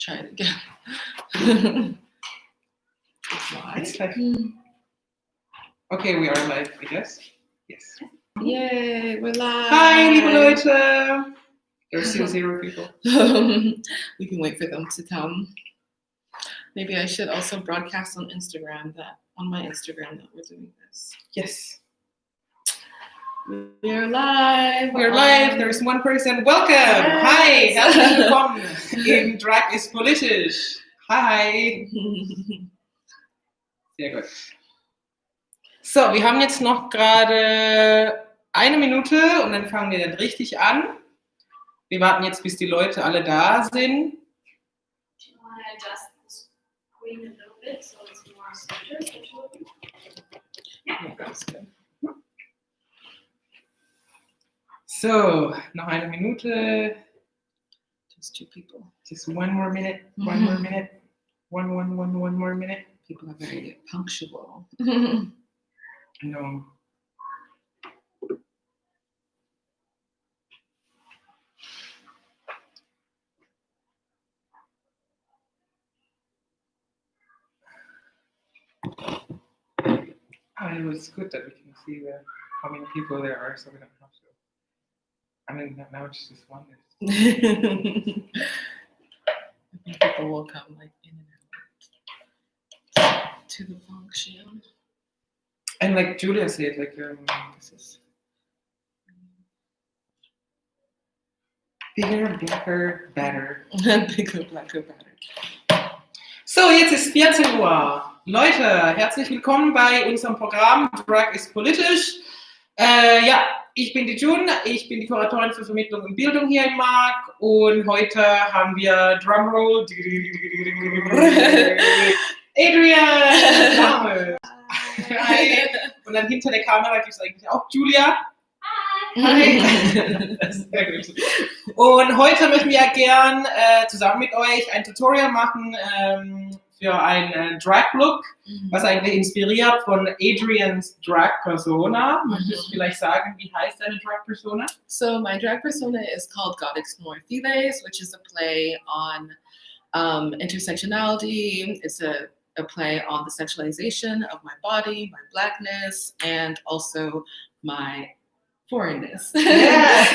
Try it again. It's live. Okay, we are live, I guess. Yes. Yay, we're live. Hi, liebe Leute. There's still 0 people. We can wait for them to come. Maybe I should also broadcast on my Instagram that we're doing this. Yes. We're live. We're live. There's one person. Welcome. Yes. Hi. Herzlich willkommen im Drag ist politisch. Hi. Sehr gut. So, wir haben jetzt noch gerade 1 Minute und dann fangen wir dann richtig an. Wir warten jetzt, bis die Leute alle da sind. Do you want to adjust the screen a little bit so it's more centered? Yeah, that's good. So, noch 1 Minute. Just 2 people. Just 1 more minute. 1 more minute. One more minute. People are very punctual. No. It was good that we can see how many people there are, so we don't have to. I mean, now it's just 1. I think people will come like in and out to the function. And like Julia said, like this is bigger, blacker, better. Bigger, blacker, better. So, jetzt ist 14 Uhr. Leute, herzlich willkommen bei unserem Programm Drag ist politisch. Ja, ich bin die June, ich bin die Kuratorin für Vermittlung und Bildung hier in Mark und heute haben wir Drumroll Adrian! Hi. Und dann hinter der Kamera gibt es eigentlich auch Julia. Hi! Sehr gut. Und heute möchten wir gern zusammen mit euch ein Tutorial machen für einen Drag-Look, was eigentlich inspiriert von Adrians Drag-Persona. Möchtest du vielleicht sagen, wie heißt deine Drag-Persona? So my drag persona is called Goddess Nor Fides, which is a play on intersectionality. It's a play on the sexualization of my body, my blackness, and also my foreignness. Yeah,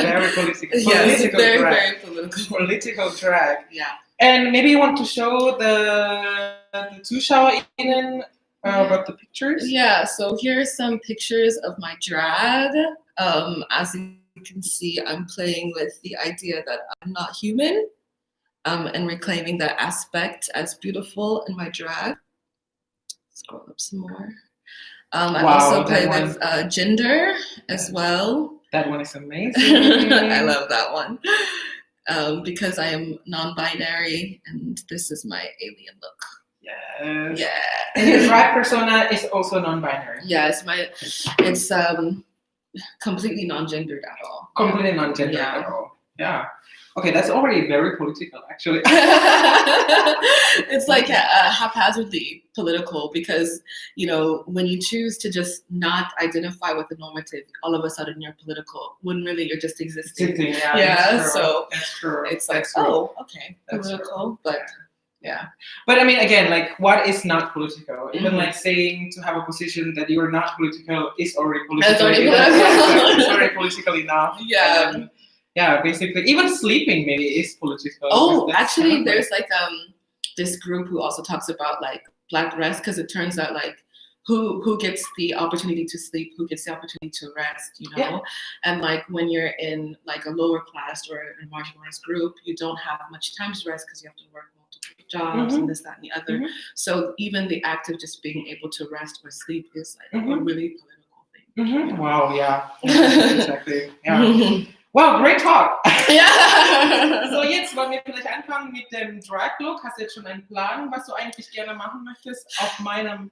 very political. Yes, very, drag. very political. Political drag. Yeah. And maybe you want to show the ZuschauerInnen about the pictures? Yeah, so here are some pictures of my drag. As you can see, I'm playing with the idea that I'm not human and reclaiming that aspect as beautiful in my drag. Scroll up some more. I also play with gender as well. That one is amazing. I love that one. Because I am non-binary and this is my alien look. Yes. Yeah. And your drag persona is also non-binary. Yeah, it's completely non-gendered at all. Completely non-gendered at all. Yeah. Okay, that's already very political, actually. It's like haphazardly political because, you know, when you choose to just not identify with the normative, all of a sudden you're political when really you're just existing. Yeah, so that's true. It's like, that's true. oh, okay, That's political, but yeah. But I mean, again, like, what is not political? Even like saying to have a position that you are not political is already political. That's already political. It's already political enough. Yeah. Yeah, basically, even sleeping maybe is political. Oh, actually, there's like this group who also talks about like Black rest because it turns out like who gets the opportunity to sleep, who gets the opportunity to rest, you know? Yeah. And like when you're in like a lower class or a marginalized group, you don't have much time to rest because you have to work multiple jobs and this, that, and the other. So even the act of just being able to rest or sleep is like a really political thing. Wow, yeah. Exactly. Yeah. Wow, great talk! Ja. So, jetzt wollen wir vielleicht anfangen mit dem Drag-Look. Hast du jetzt schon einen Plan, was du eigentlich gerne machen möchtest auf meinem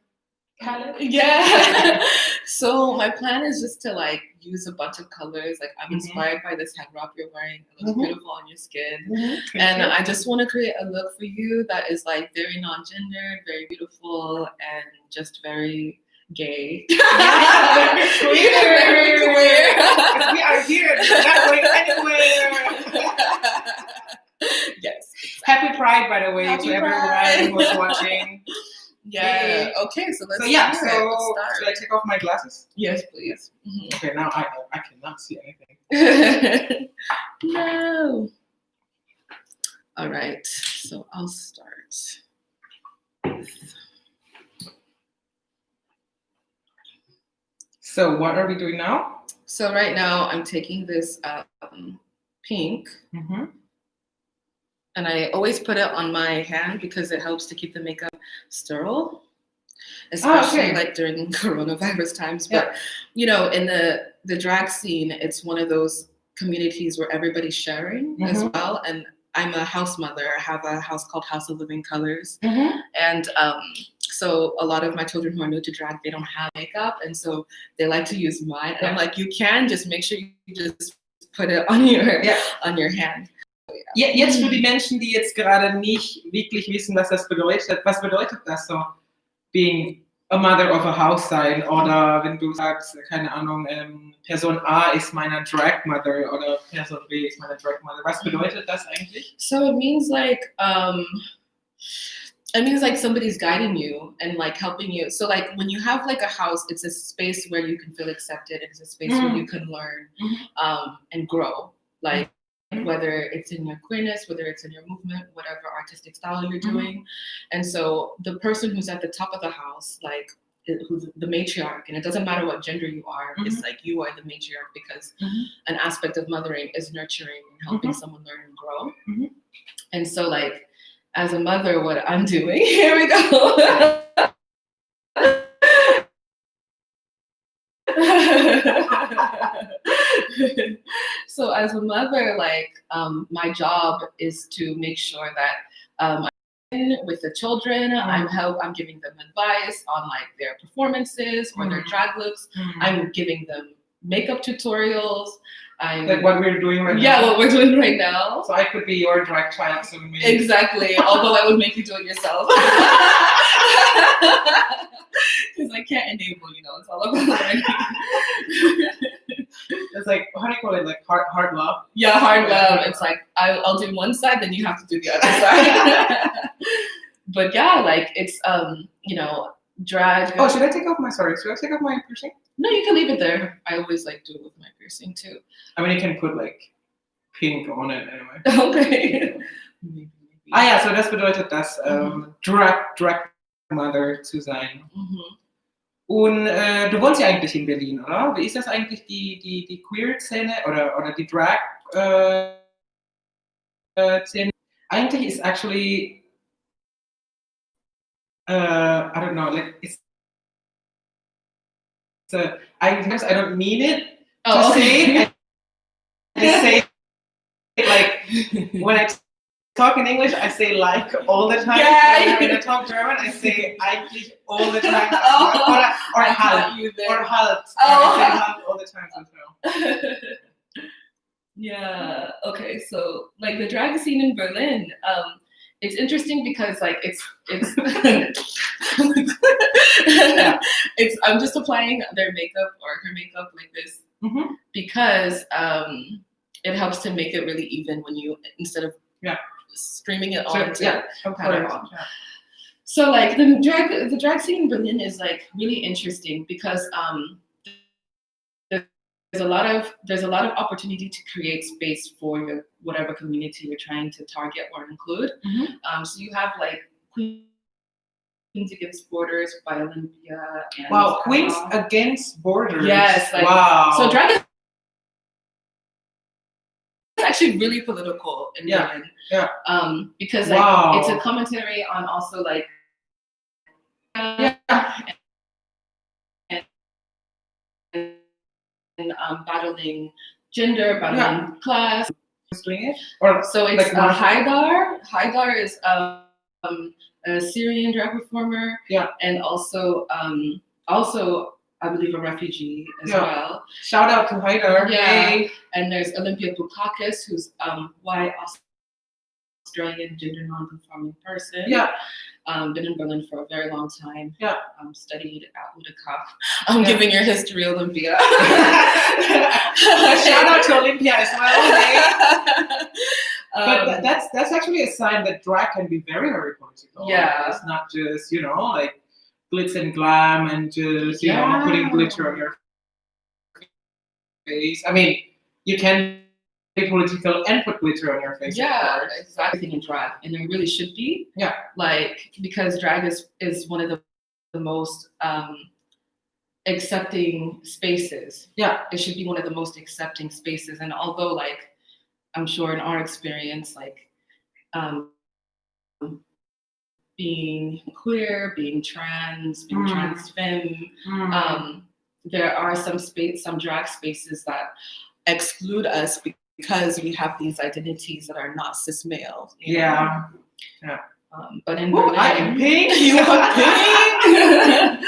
palette? Yeah. So my plan is just to like use a bunch of colors. Like I'm inspired by this head wrap you're wearing. It looks beautiful on your skin. And I just want to create a look for you that is like very non-gendered, very beautiful, and just very gay. Yeah, very queer. Very queer. We are here. We're not going anywhere. Yes. Happy Pride, by the way, Happy to Pride. everyone who's watching. Yeah. Yay. Okay, so let's So yeah, do it. so Let's start. should I take off my glasses? Yes, please. Mhm. Okay, now I cannot see anything. No. All right, so I'll start. So what are we doing now? So right now I'm taking this pink, Mm-hmm. and I always put it on my hand because it helps to keep the makeup sterile, especially like during coronavirus times. But you know, in the drag scene, it's one of those communities where everybody's sharing as well. And I'm a house mother. I have a house called House of Living Colors, and so a lot of my children who are new to drag, they don't have makeup, and so they like to use mine. And I'm like, you can just make sure you just put it on your hand. Ja, jetzt für die Menschen, die jetzt gerade nicht wirklich wissen, was das bedeutet. Was bedeutet das so, being a mother of a house sein? Oder wenn du sagst, keine Ahnung, Person A ist meine Drag Mother oder Person B ist meine Drag Mother. Was bedeutet das eigentlich? So it means like somebody's guiding you and like helping you. So like when you have like a house, it's a space where you can feel accepted. It's a space where you can learn and grow. Like whether it's in your queerness, whether it's in your movement, whatever artistic style you're doing. And so the person who's at the top of the house, like who's the matriarch, and it doesn't matter what gender you are, it's like you are the matriarch because an aspect of mothering is nurturing and helping someone learn and grow. And so like as a mother, what I'm doing, here we go. So as a mother, like my job is to make sure that I'm with the children. I'm giving them advice on like their performances or their drag looks. I'm giving them makeup tutorials. Like what we're doing right now. Yeah, what we're doing right now. So I could be your drag child soon. Maybe. Exactly. Although I would make you do it yourself. Because I can't enable, you know, it's all about learning. It's like, how do you call it? Like hard love? Yeah, hard love. It's like, I'll do one side, then you have to do the other side. But yeah, like it's, you know, drag. Oh, should I take off my piercing? No, you can leave it there. I always like do it with my piercing too. I mean, you can put like pink on it anyway. Okay. Maybe. Ah ja, so das bedeutet das, Drag Mother zu sein. Und du wohnst ja eigentlich in Berlin, oder? Wie ist das eigentlich, die Queer-Szene oder die Drag-Szene? Eigentlich ist actually, I don't know, like it's I don't mean it to say. I say like when I talk in English, I say like all the time. Yeah. When I talk German, I say eigentlich all the time. Or I halt. caught you there. Or halt. Oh. I say halt all the time as well. Yeah. Okay. So like the drag scene in Berlin, it's interesting because like it's I'm just applying their makeup or her makeup like this because it helps to make it really even when you instead of streaming it on So like the drag scene in Berlin is like really interesting because there's a lot of opportunity to create space for your whatever community you're trying to target or include. So you have like Queens Against Borders by Olympia. And wow, Queens Against Borders. Yes. Like, wow. So drag is actually really political in Berlin. Yeah. Because like it's a commentary on also like and battling gender, battling class. Or so it's like Haidar. Haidar is a Syrian drag performer. Yeah. And also I believe a refugee as well. Shout out to Haidar. Yeah. Hey. And there's Olympia Bukakis, who's white Australian gender non-conforming person. Yeah. Been in Berlin for a very long time. Yeah. Studied at UDK. I'm giving your history, Olympia. Shout out to Olympia as well. But that's actually a sign that drag can be very, very political. Yeah. It's not just, like glitz and glam and just, putting glitter on your face. I mean, you can be political and put glitter on your face. Yeah, exactly. In drag, and there really should be. Yeah. Like, because drag is one of the most accepting spaces. Yeah. It should be one of the most accepting spaces. And although, like, I'm sure in our experience, like, being queer, being trans, being trans femme, there are some drag spaces that exclude us because we have these identities that are not cis male. Yeah. But in Berlin, I am pink. You are pink.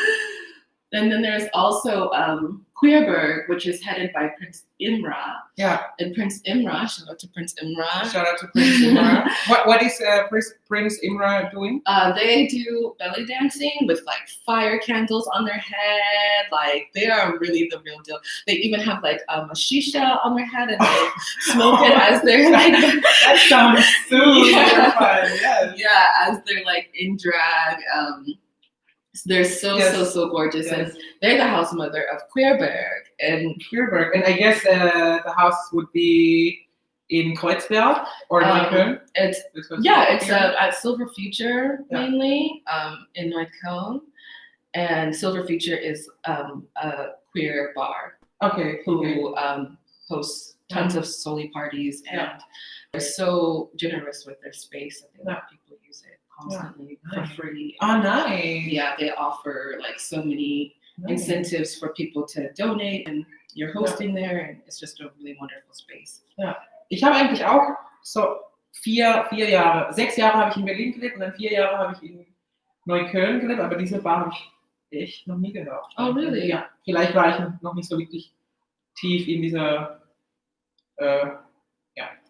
And then there's also Queerberg, which is headed by Prince Imra. Yeah. And Prince Imra, shout out to Prince Imra. Shout out to Prince Imra. What is Prince Imra doing? They do belly dancing with like fire candles on their head. Like, they are really the real deal. They even have like a shisha on their head and they smoke it as they're like. That sounds super fun. Yes. Yeah, as they're like in drag. They're so gorgeous, Yes. and they're the house mother of Queerberg. And I guess the house would be in Kreuzberg or Neukölln. It's at Silver Future mainly in Neukölln, and Silver Future is a queer bar. Okay. Who hosts tons of soli parties, and they're so generous with their space that they let people use it constantly for free. Oh, nice. Yeah, they offer like so many incentives for people to donate, and you're hosting there, and it's just a really wonderful space. Ja, ich habe eigentlich auch so 6 Jahre habe ich in Berlin gelebt und dann 4 Jahre habe ich in Neukölln gelebt, aber diese Bar habe ich echt noch nie gehört. Oh, really? Ja, vielleicht war ich noch nicht so wirklich tief in dieser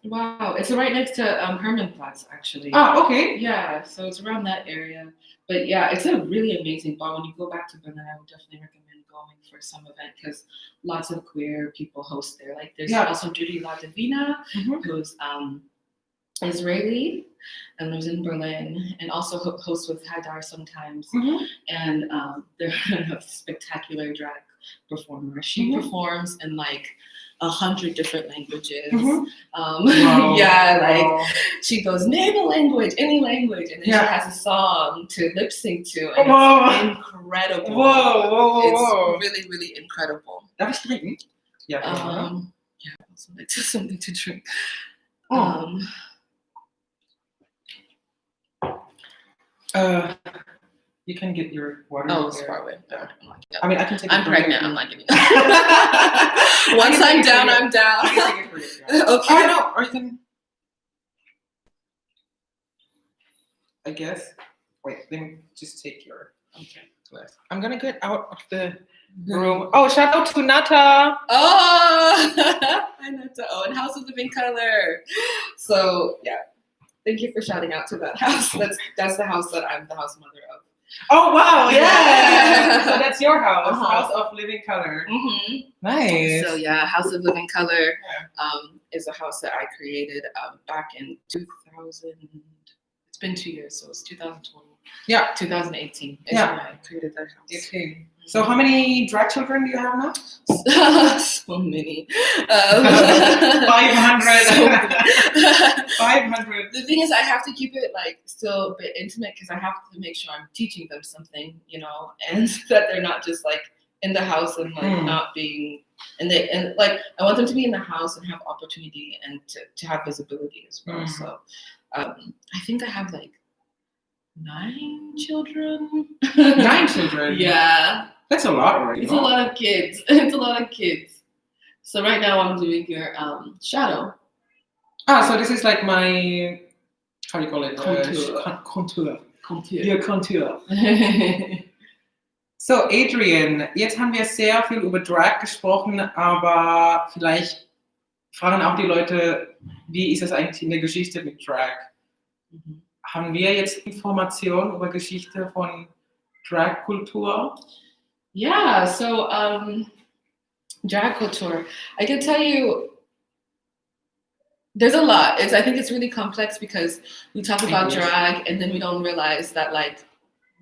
Wow, it's right next to Hermannplatz, actually. Ah, okay. Yeah, so it's around that area. But yeah, it's a really amazing bar. When you go back to Berlin, I would definitely recommend going for some event because lots of queer people host there. Like, there's also Judy La Divina, who's Israeli and lives in Berlin, and also hosts with Haidar sometimes. And they're a spectacular drag performer. She performs in like 100 different languages. She goes native language, any language, and then she has a song to lip sync to, and it's incredible. Whoa. It's really, really incredible. Darf ich trinken? Yeah, also like something to drink. You can get your water. Oh, it's far away. No, I mean, I can take it. I'm pregnant. I'm not giving it. Once I'm down, I'm down. I can take it for you. Okay. Oh, no. Or you can... I guess. Wait, let me just take your glass. I'm going to get out of the room. Oh, shout out to Nata. Oh, hi Nata. Oh, and House of Living Color. So, yeah. Thank you for shouting out to that house. That's the house that I'm the house mother of. Oh, wow. Yeah. So that's your house. House of Living Color. Nice. So, yeah, House of Living Color is a house that I created back in 2000. It's been 2 years, so it's 2020. Yeah. 2018 is when I created that house. Okay. So how many drag children do you have now? So many. 500. 500. The thing is, I have to keep it like still a bit intimate because I have to make sure I'm teaching them something, and that they're not just like in the house and like not being and like I want them to be in the house and have opportunity and to have visibility as well. So I think I have like 9 children. 9 children? Yeah. That's a lot already. It's a lot of kids. It's a lot of kids. So right now I'm doing your shadow. So this is like my, how do you call it? Contour. Your contour. So Adrian, jetzt haben wir sehr viel über Drag gesprochen, aber vielleicht fragen auch die Leute, wie ist es eigentlich in der Geschichte mit Drag? Haben wir jetzt Informationen über Geschichte von Drag-Kultur? Yeah, so drag culture. I can tell you There's a lot. I think it's really complex because we talk about drag and then we don't realize that like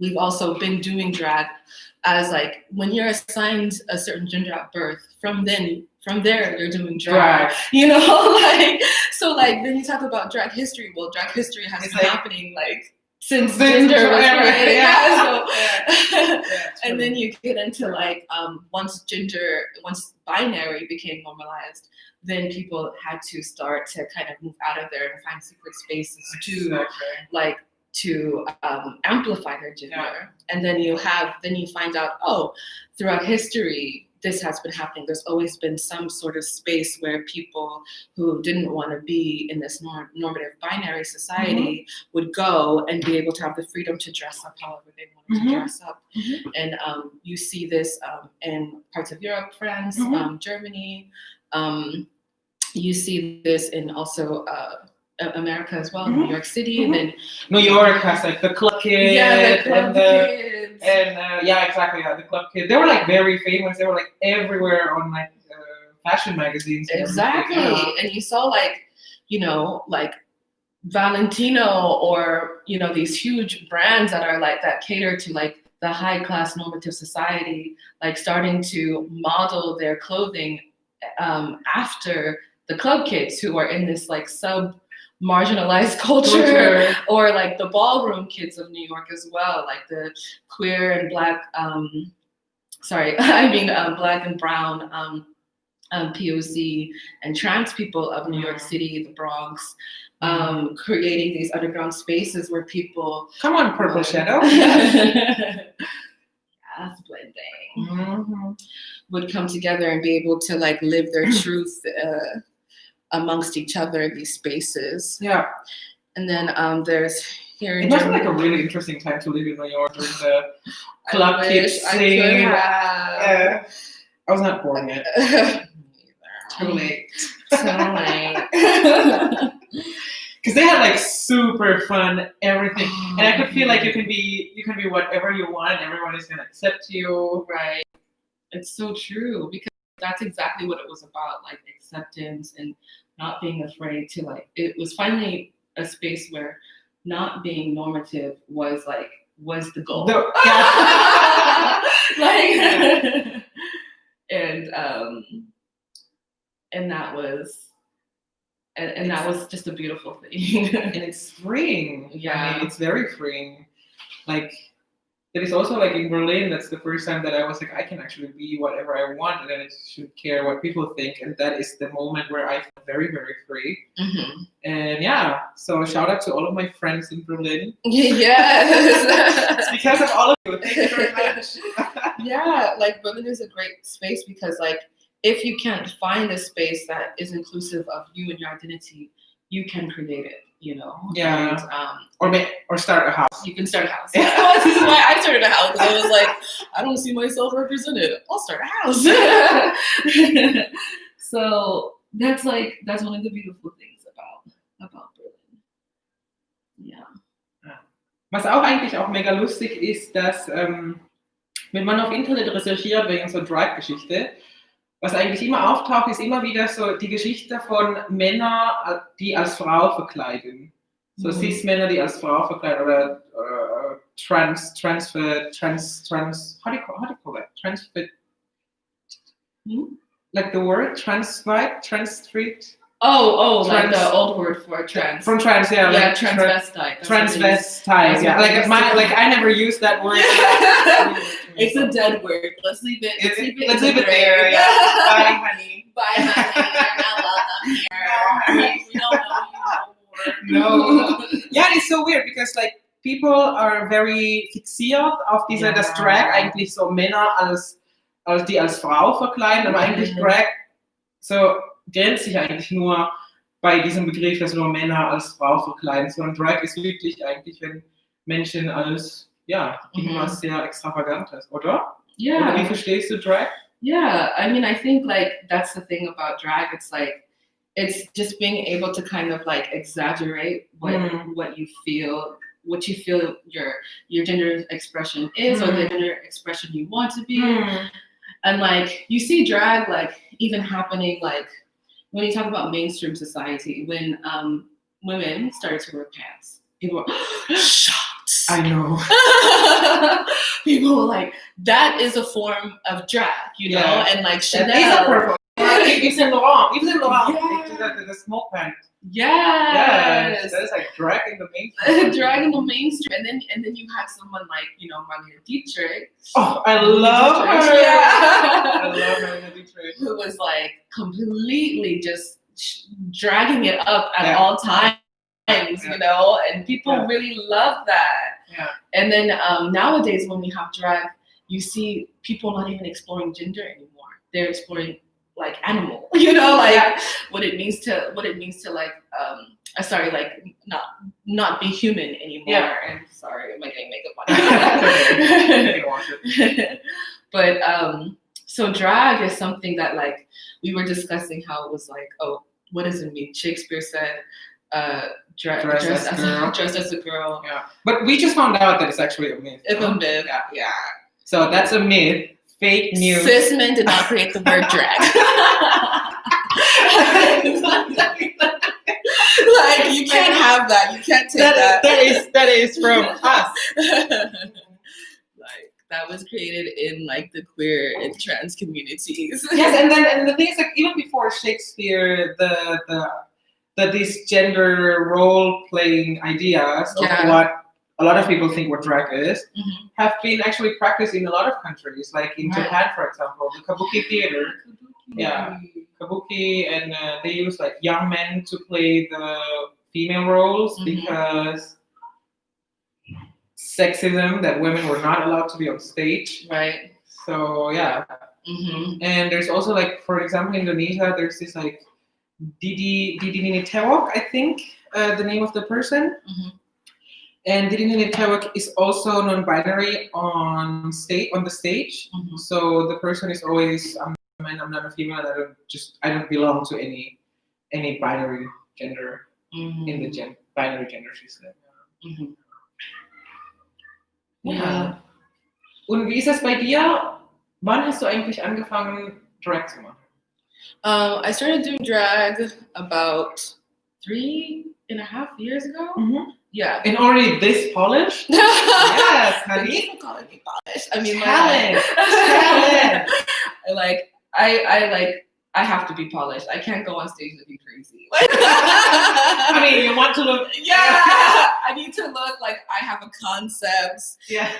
we've also been doing drag as like when you're assigned a certain gender at birth, from there you're doing drag. You know, like so like then you talk about drag history. Well, drag history has been happening like since gender was created. And then you get into like once binary became normalized, then people had to start to kind of move out of there and find secret spaces to amplify their gender. And then you find out, oh, throughout history, this has been happening. There's always been some sort of space where people who didn't want to be in this normative binary society would go and be able to have the freedom to dress up however they wanted to dress up. And you see this in parts of Europe, France, Germany. You see this in also America as well, New York City, and then New York has like the club kid, kids. The club kid. They were like very famous. They were like everywhere on like fashion magazines. Exactly, and you saw like like Valentino or these huge brands that are like that cater to like the high class normative society, like starting to model their clothing after the club kids who are in this like marginalized culture, or like the ballroom kids of New York as well, like the queer and black, black and brown POC and trans people of New York City, the Bronx, creating these underground spaces where people come on, Purple Shadow, blending, would come together and be able to like live their truth amongst each other in these spaces. Yeah. And then there's here in It must be like a really interesting time to live in New York during the club kids scene. I was not born yet. Too late. Because they had like super fun everything, and I could feel like you can be whatever you want, and everyone is gonna accept you. Right. It's so true, because that's exactly what it was about, like acceptance and not being afraid to like. It was finally a space where not being normative was the goal. And that was just a beautiful thing. And it's freeing. Yeah. I mean, it's very freeing. Like, it is also like in Berlin, that's the first time that I was like, I can actually be whatever I want, and I shouldn't care what people think. And that is the moment where I feel very, very free. And yeah, so shout out to all of my friends in Berlin. Yes. It's because of all of you. Thank you very much. Yeah, like Berlin is a great space because like, if you can't find a space that is inclusive of you and your identity, you can create it, Yeah. And, or start a house. You can start a house. This is why I started a house. I was like, I don't see myself represented. I'll start a house. So that's one of the beautiful things about Berlin. Ja. Was eigentlich auch mega lustig ist, dass wenn man auf Internet recherchiert wegen so Drag-Geschichte, was eigentlich immer auftaucht, ist immer wieder so die Geschichte von Männern, die als Frau verkleiden. So Cis-Männer, die als Frau verkleiden, oder how do you call that? Like the word transvestite? Like the old word for trans. From trans, yeah. Yeah, like transvestite. Transvestite, yeah. Like I never used that word. It's a dead word. Let's leave it. Let's leave it there. Yeah. Bye, honey. Bye, honey. You're not welcome here. We don't know you no more. No. Yeah, it's so weird because like people are very fixiert auf diese, das Drag eigentlich so Männer die als Frau verkleiden, aber eigentlich Drag so grenzt sich eigentlich nur bei diesem Begriff, dass nur Männer als Frau verkleiden, sondern Drag ist wirklich eigentlich, wenn Menschen als irgendwas sehr Extravagantes, oder? Yeah. Oder wie verstehst du Drag? Yeah, I mean, I think like that's the thing about drag. It's like it's just being able to kind of like exaggerate what you feel your gender expression is, or the gender expression you want to be. And like you see drag like even happening like when you talk about mainstream society, when women started to wear pants, people were shocked. I know. People were like, that is a form of drag, you know? Yeah. And like Chanel. That is a purple. Yves Saint Laurent. Yeah. The smoke pants. Yes. Yes. That is like drag in the mainstream. Drag in the mainstream. And then you had someone like, Marlene Dietrich. Oh, I love her. Yeah. I love Marlene Dietrich. Who was like completely just dragging it up at all times, you know, and people really love that. Yeah. And then nowadays when we have drag, you see people not even exploring gender anymore. They're exploring like animal, you know, like what it means to like not be human anymore. Yeah. And sorry, am I getting makeup on? But so drag is something that like we were discussing how it was like, oh, what does it mean? Shakespeare said dress as a girl. Yeah. But we just found out that it's actually a myth. It's a myth. Yeah. So that's a myth. Fake news. Cis men did not create the word drag. Like you can't have that. You can't take that. That is from us. Like that was created in like the queer and trans communities. Yes, and the thing is like even before Shakespeare, these gender role playing ideas of what a lot of people think what drag is have been actually practiced in a lot of countries, like in Japan, for example, the kabuki theater. Yeah, kabuki, and they use like young men to play the female roles because sexism, that women were not allowed to be on stage. Right. So yeah. And there's also like, for example, in Indonesia, there's this like Didi Nini Tewok, I think the name of the person. And Didi Nini Tewok is also non-binary on the stage. So the person is always, I'm a man, I'm not a female, I don't belong to any binary gender in the binary gender system. Ja. Und wie ist das bei dir? Wann hast du eigentlich angefangen, Drag zu machen? I started doing drag about 3.5 years ago. Yeah. And already this polished? Yes, honey. People calling me polished. I mean, talent. I have to be polished. I can't go on stage and be crazy. I mean, you want to look. Yeah, I need to look like I have a concept. Yeah.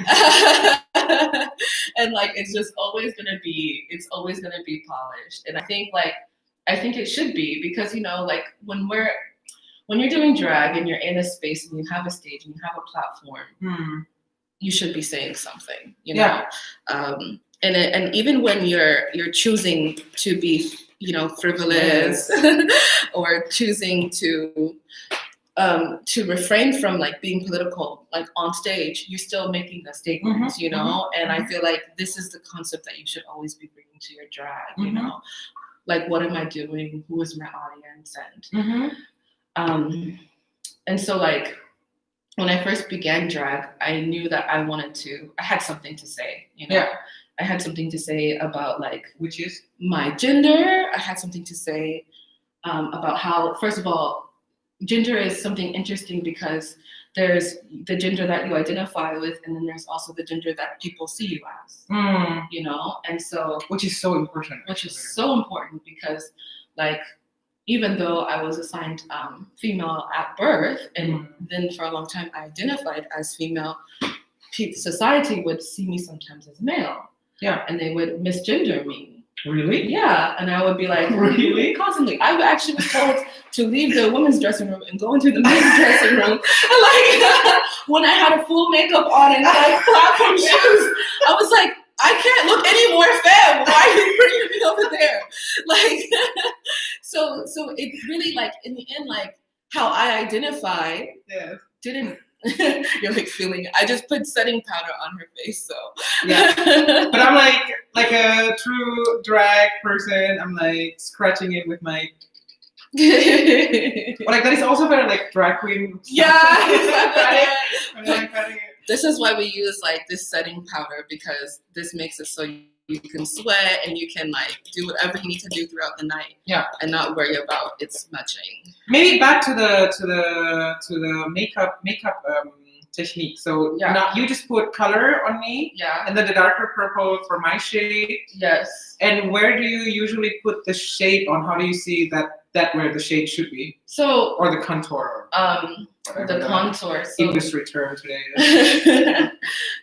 And like it's always gonna be polished. And I think it should be, because like when you're doing drag and you're in a space and you have a stage and you have a platform, you should be saying something, you know. And even when you're choosing to be, frivolous, or choosing to refrain from like being political, like on stage, you're still making a statement, you know. And I feel like this is the concept that you should always be bringing to your drag, you know. Like, what am I doing? Who is my audience? And so like when I first began drag, I knew that I had something to say, you know. I had something to say about like, which is my gender. I had something to say about how, first of all, gender is something interesting because there's the gender that you identify with, and then there's also the gender that people see you as, you know. And so, which is so important. Because like, even though I was assigned female at birth, and then for a long time I identified as female, society would see me sometimes as male. Yeah. And they would misgender me. Really? Yeah. And I would be like, really? Constantly. I actually was told to leave the women's dressing room and go into the men's dressing room. And like, when I had a full makeup on and like platform shoes, I was like, I can't look any more femme. Why are you bringing me over there? Like, so it really, like, in the end, like, how I identified didn't. You're like feeling it. I just put setting powder on her face, so. Yeah. But I'm like a true drag person. I'm like scratching it with my. But like that is also very like drag queen. Yeah. I'm like cutting it. This is why we use like this setting powder, because this makes it so you can sweat and you can like do whatever you need to do throughout the night. Yeah. And not worry about it smudging. Maybe back to the makeup technique. So Yeah. now you just put color on me, Yeah. and then the darker purple for my shade. Yes. And where do you usually put the shade on? How do you see that where the shade should be? So Or the contour? the contour. So, Industry term today.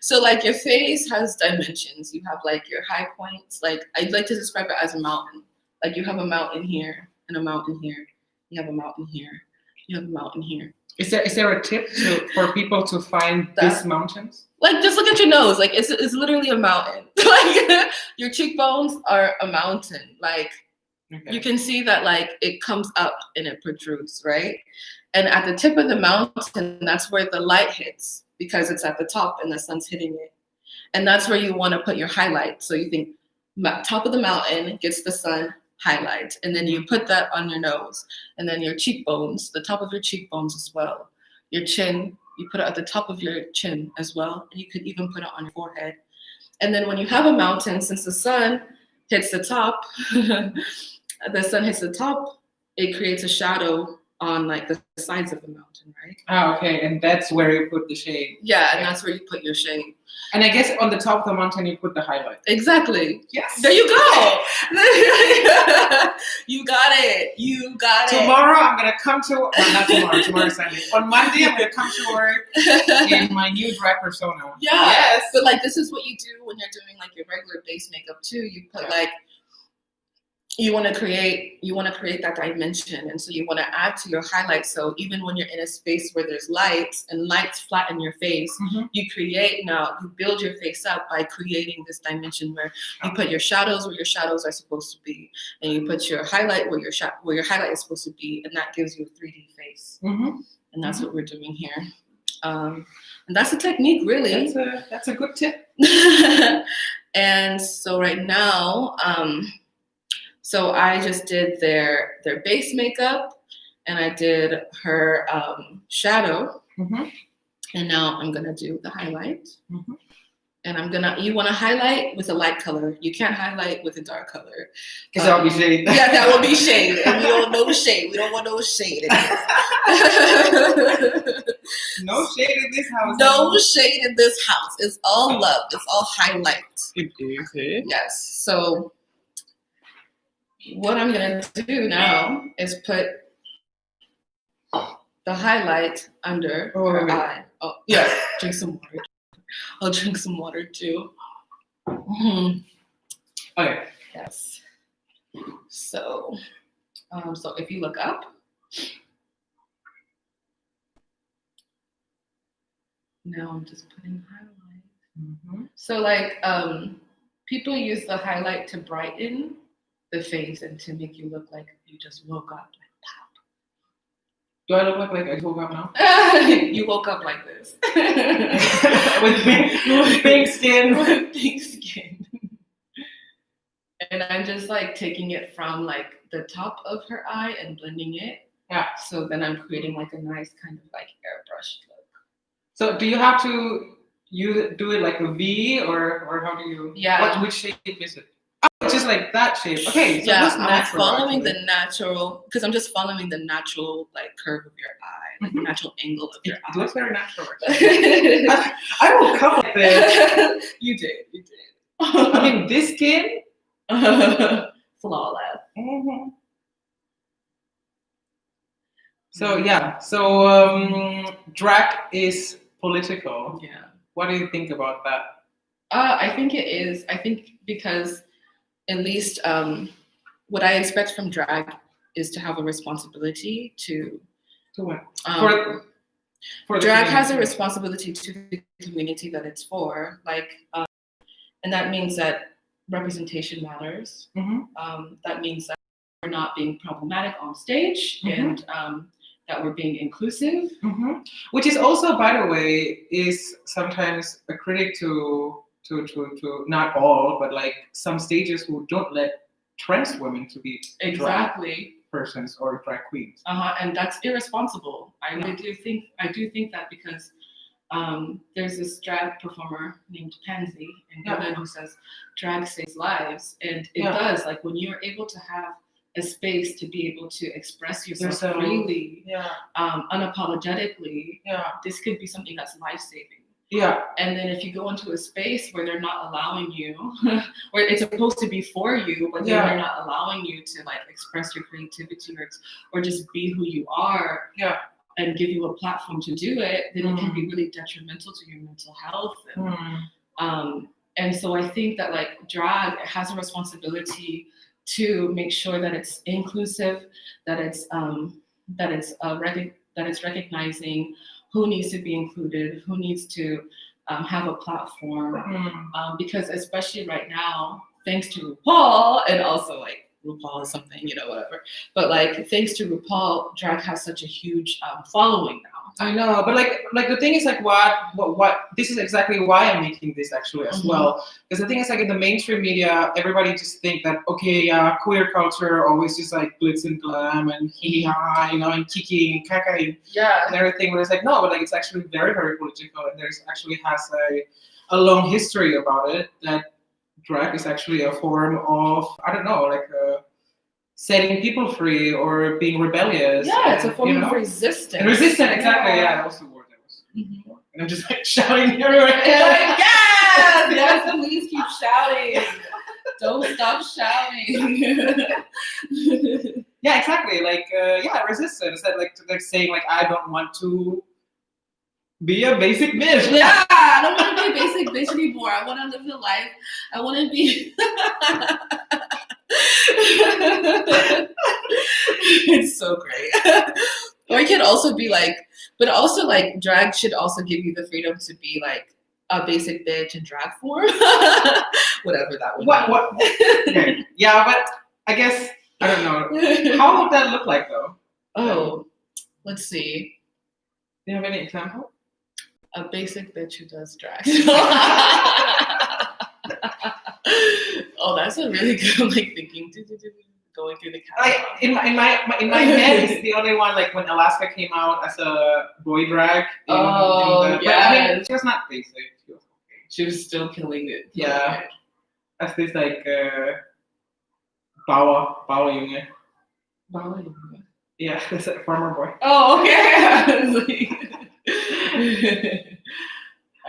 so like your face has dimensions. You have like your high points. Like I'd like to describe it as a mountain. Like you have a mountain here and a mountain here. You have a mountain here. You have a mountain here. Is there a tip for people to find these mountains? Like just look at your nose. Like it's literally a mountain. Like your cheekbones are a mountain. Like you can see that like it comes up and it protrudes, right? And at the tip of the mountain, that's where the light hits because it's at the top and the sun's hitting it. And that's where you want to put your highlight. So you think top of the mountain gets the sun, highlight, and then you put that on your nose, and then your cheekbones, the top of your cheekbones as well. Your chin, you put it at the top of your chin as well, and you could even put it on your forehead. And then when you have a mountain, since the sun hits the top, it creates a shadow on like the sides of the mountain, right? Oh, okay, and that's where you put the shade. Yeah, and that's where you put your shade. And I guess on the top of the mountain you put the highlight. Exactly. Yes. There you go. You got it. You got it. Tomorrow I'm gonna come to not tomorrow. Tomorrow's Sunday. On Monday I'm gonna come to work in my new drag persona. Yeah. Yes. But like this is what you do when you're doing like your regular base makeup too. You put like you want to create that dimension, and so you want to add to your highlights. So even when you're in a space where there's lights and lights flatten your face, you build your face up by creating this dimension where you put your shadows where your shadows are supposed to be, and you put your highlight where your highlight is supposed to be, and that gives you a 3D face. And that's what we're doing here. And that's a technique, really. That's a good tip. And so right now, so I just did their base makeup, and I did her shadow, and now I'm gonna do the highlight. And you want to highlight with a light color. You can't highlight with a dark color. Because that would be shade. Yeah, that will be shade, and we don't know shade. We don't want no shade in here. No shade in this house. No shade in this house. It's all love. It's all highlight. Okay. Yes. So what I'm gonna do now is put the highlight under her eye. Oh yeah, drink some water. I'll drink some water too. Okay. Yes. So if you look up, now I'm just putting highlight. So like people use the highlight to brighten the face and to make you look like you just woke up. Do I look like I woke up now? You woke up like this. with pink skin. With pink skin. And I'm just like taking it from like the top of her eye and blending it. Yeah. So then I'm creating like a nice kind of like airbrushed look. So do you have to do it like a V or how do you? Yeah. Which shape is it? Oh, it's just like that shape. Okay. So yeah, that's I'm natural, following actually. the natural, because I'm just following the natural like curve of your eye, like the natural angle of your eye. It looks very natural. I will come with this. You did. I mean, this skin. Flawless. So yeah, drag is political. Yeah. What do you think about that? I think it is. I think because at least what I expect from drag is to have a responsibility to what? For drag has a responsibility to the community that it's for, like, and that means that representation matters. That means that we're not being problematic on stage, and that we're being inclusive. Which is also, by the way, is sometimes a critic to not all, but like some stages who don't let trans women to be drag persons or drag queens. And that's irresponsible. I do think that because there's this drag performer named Pansy in Berlin who says drag saves lives, and it does. Like when you're able to have a space to be able to express yourself freely, unapologetically, this could be something that's life-saving. Yeah. And then if you go into a space where they're not allowing you, where it's supposed to be for you, but then they're not allowing you to like express your creativity or just be who you are, and give you a platform to do it, then it can be really detrimental to your mental health. And so I think that like drag has a responsibility to make sure that it's inclusive, that it's recognizing who needs to be included, who needs to have a platform, because especially right now, thanks to RuPaul, and also like RuPaul is something, whatever. But like thanks to RuPaul, drag has such a huge following now. I know, but like the thing is like what this is exactly why I'm making this actually as well. Because the thing is like in the mainstream media, everybody just think that queer culture always just like glitz and glam and hee-ha, and kiki and kaka and everything. But it's like no, but like it's actually very, very political, and there's actually has a long history about it, that drag is actually a form of, I don't know, like setting people free or being rebellious. Yeah, it's a form of resistance. And resistant, exactly. Yeah, that was the word that was. And I'm just like shouting everywhere. Like, yes, please keep shouting. Don't stop shouting. Yeah, exactly. Like, resistance. That like saying like I don't want to be a basic bitch. Yeah, I don't want to be a basic bitch anymore. I want to live the life. I want to be. It's so great. Or it can also be like, but also like drag should also give you the freedom to be like a basic bitch in drag form. Whatever that would be. What? Okay. Yeah, but I guess I don't know. How would that look like though? Oh, let's see. Do you have any example? A basic bitch who does drag. Oh, that's a really good like thinking. Going through the catalog. In my head, it's the only one like when Alaska came out as a boy drag. Yeah. I mean, she was not basic. She was okay. She was still killing it. Yeah. As this like Bauerjunge. Bauerjunge. Yeah, that's a farmer boy. Oh, okay.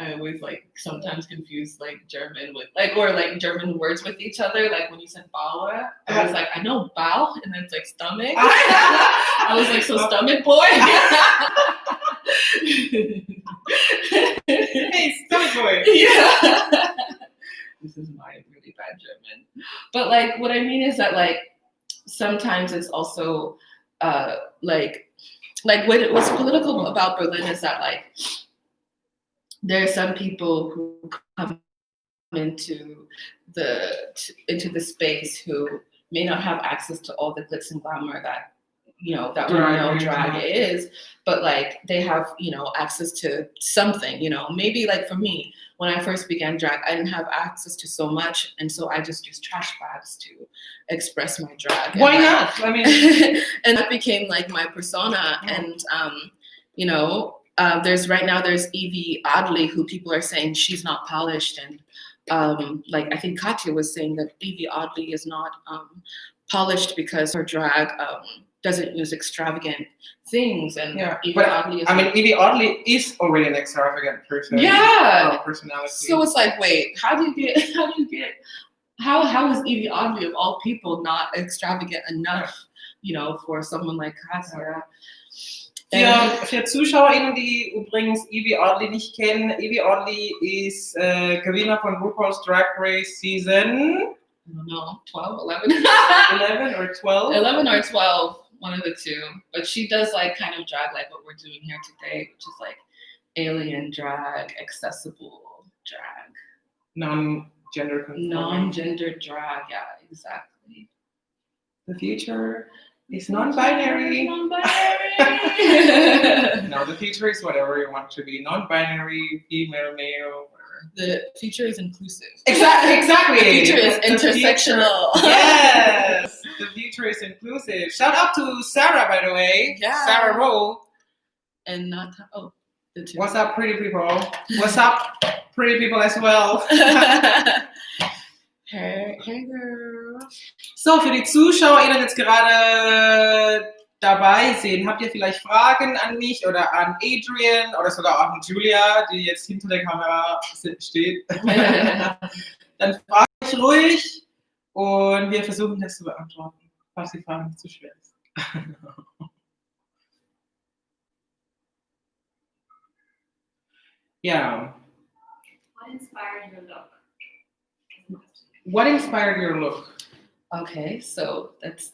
I always like sometimes confuse like German with like or like German words with each other. Like when you said Bauer, I was like, I know Bau, and then it's like stomach. I was like, so stomach boy. Hey, stomach boy. Yeah. This is my really bad German. But like what I mean is that like sometimes it's also like what's political about Berlin is that like there are some people who come into the space who may not have access to all the glitz and glamour that that we know drag is, but like they have access to something. Maybe like for me, when I first began drag, I didn't have access to so much, and so I just used trash bags to express my drag. Why not? I mean, and that became like my persona, and there's Evie Oddly, who people are saying she's not polished, and like I think Katya was saying that Evie Oddly is not polished because her drag doesn't use extravagant things, and Evie Oddly is. Evie Oddly is already an extravagant person. Yeah. Personality. So it's like, wait, how is Evie Oddly of all people not extravagant enough, for someone like Katya? Für ZuschauerInnen, die übrigens Evie Oddly nicht kennen, Evie Oddly ist Gewinner von RuPaul's Drag Race Season. I don't know, 12, 11? 11 or 12? 11 or 12, one of the two. But she does like kind of drag like what we're doing here today, which is like alien drag, accessible drag. Non-gender conforming. Non-gender drag, yeah, exactly. The future is non-binary. Non-binary. No, the future is whatever you want to be. Non-binary, female, male. The future is inclusive. Exactly. The future is intersectional. Yes. The future is inclusive. Shout out to Sarah, by the way. Yeah. Sarah Rowe. And the The two. What's up, pretty people? What's up, pretty people as well? Hey girl. So, für die Zuschauer, die jetzt gerade dabei sind, habt ihr vielleicht Fragen an mich oder an Adrian oder sogar auch an Julia, die jetzt hinter der Kamera steht? Dann fragt euch ruhig und wir versuchen das zu beantworten, falls die Frage nicht zu schwer ist. Ja. What inspired your look? What inspired your look? Okay, so that's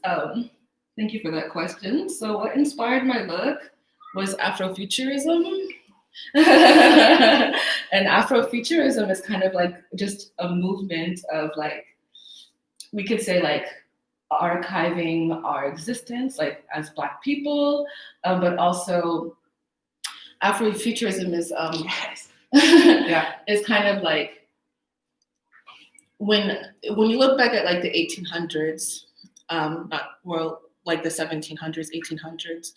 thank you for that question. So what inspired my look was Afrofuturism. And Afrofuturism is kind of like just a movement of like, we could say like archiving our existence like as Black people, but also Afrofuturism is is kind of like when you look back at like the 1800s, like the 1700s, 1800s,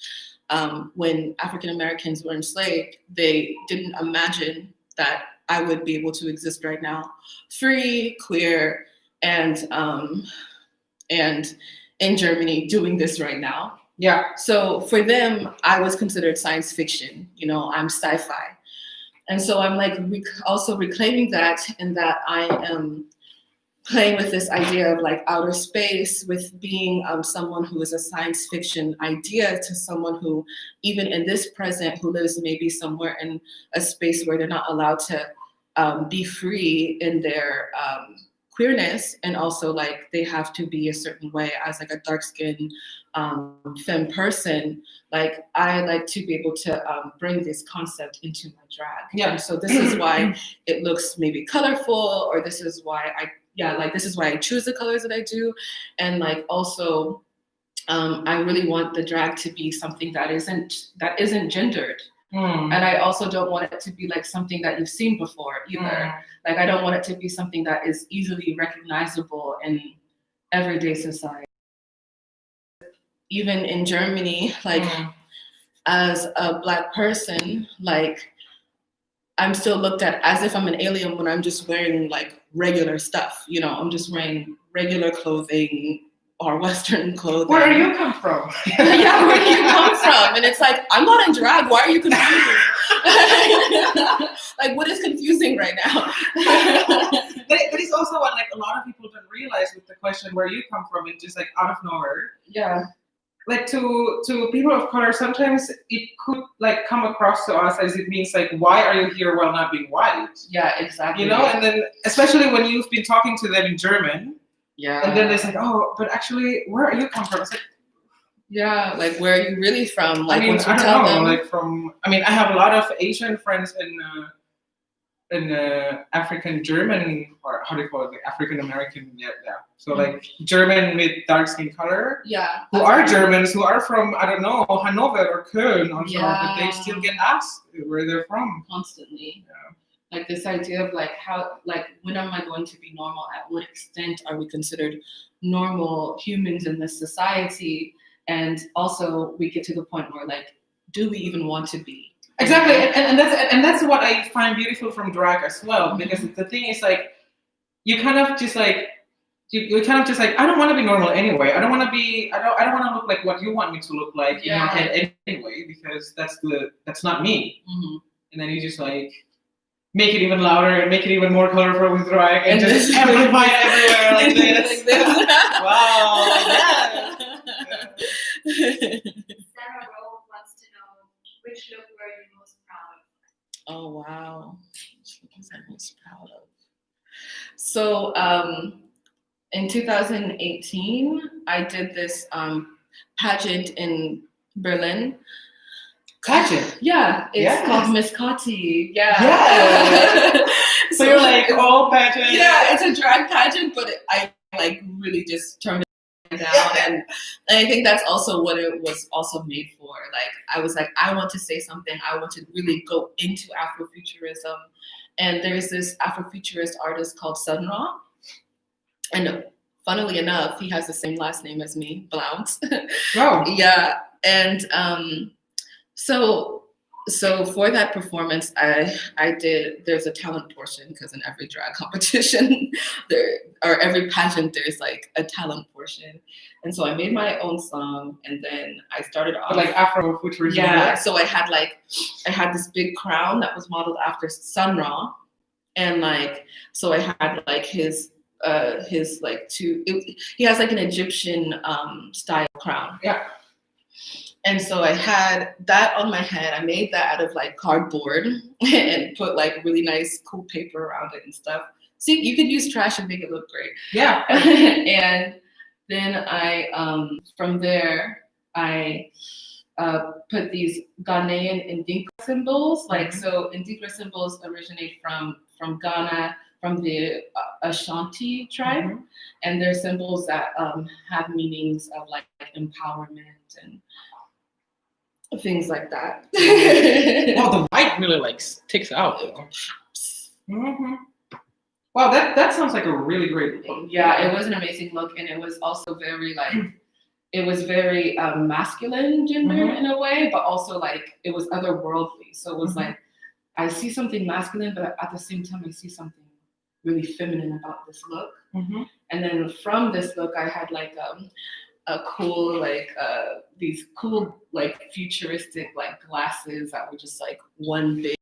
when African Americans were enslaved, they didn't imagine that I would be able to exist right now, free, queer, and in Germany doing this right now. Yeah. So for them, I was considered science fiction. You know, I'm sci-fi, and so I'm like also reclaiming that, in that I am playing with this idea of like outer space, with being someone who is a science fiction idea to someone who, even in this present, who lives maybe somewhere in a space where they're not allowed to be free in their queerness, and also like they have to be a certain way as like a dark-skinned femme person. Like I like to be able to bring this concept into my drag. Yeah. And so this is why it looks maybe colorful, or this is why this is why I choose the colors that I do. And like also I really want the drag to be something that isn't gendered. And I also don't want it to be like something that you've seen before either. Like I don't want it to be something that is easily recognizable in everyday society. Even in Germany, like as a Black person, like I'm still looked at as if I'm an alien when I'm just wearing like regular stuff. You know, I'm just wearing regular clothing or Western clothing. Where do you come from? Yeah, where do you come from? And it's like, I'm not in drag. Why are you confused? Like, what is confusing right now? But it's also what like a lot of people don't realize with the question where you come from. It's just like out of nowhere. Yeah. Like to people of color, sometimes it could like come across to us as it means like, why are you here while not being white? Yeah, exactly. You know, and then especially when you've been talking to them in German. Yeah. And then they say, oh, but actually, where are you come from? It's like, yeah, like where are you really from? Like, I mean, once you I don't tell know, them, like from. I mean, I have a lot of Asian friends in African German, or how do you call it, like African American, yeah. So like German with dark skin color. yeah, Who are Germans, who are from, I don't know, Hanover or Köln or so, but they still get asked where they're from. Constantly. Yeah. Like this idea of like how, like, when am I going to be normal? At what extent are we considered normal humans in this society? And also we get to the point where like, do we even want to be? Exactly, and that's what I find beautiful from drag as well, because the thing is like, you kind of just like, you kind of just like, I don't want to be normal anyway. I don't want to look like what you want me to look like in your head anyway, because that's not me. And then you just like make it even louder and make it even more colorful with drag and just amplify it everywhere like this. Wow. Yeah. Sarah Rowe wants to know, which look were you most proud of? Oh wow, which look was I most proud of? So in 2018, I did this pageant in Berlin. Pageant? Yeah, it's called Miss Cotti. Yeah. So you're like all pageant. Yeah, it's a drag pageant, but I like really just turned it down, and I think that's also what it was also made for. Like I was like, I want to say something. I want to really go into Afrofuturism, and there's this Afrofuturist artist called Sun Ra, and funnily enough, he has the same last name as me, Blount. Oh. Yeah, and so So for that performance, there's a talent portion because in every drag competition or every pageant, there's like a talent portion. And so I made my own song and then I started off. Like Afrofuturism. Yeah. So I had this big crown that was modeled after Sun Ra. And so I had like his like he has like an Egyptian style crown. Yeah. And so I had that on my head. I made that out of like cardboard and put like really nice cool paper around it and stuff. See, you could use trash and make it look great. Yeah. And then from there, I put these Ghanaian Indinka symbols. Like, so Indinka symbols originate from Ghana, from the Ashanti tribe. And they're symbols that have meanings of like empowerment and things like that. Wow, the white really like sticks out. Wow, that sounds like a really great look. Yeah, it was an amazing look, and it was also very like, it was very masculine gender in a way, but also like it was otherworldly. So it was like, I see something masculine, but at the same time, I see something really feminine about this look. And then from this look, I had like a cool like these cool like futuristic like glasses that were just like one big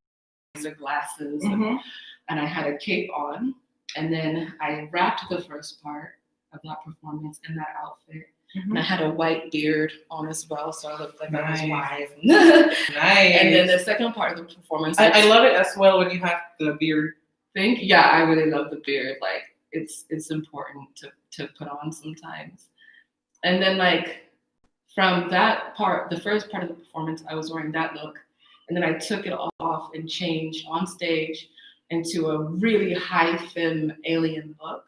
piece of glasses, and I had a cape on, and then I wrapped the first part of that performance in that outfit, and I had a white beard on as well, so I looked like I was wise. Nice. And then the second part of the performance, I love it as well when you have the beard. Yeah, I really love the beard. Like it's important to put on sometimes. And then like from that part, the first part of the performance, I was wearing that look. And then I took it off and changed on stage into a really high femme alien look.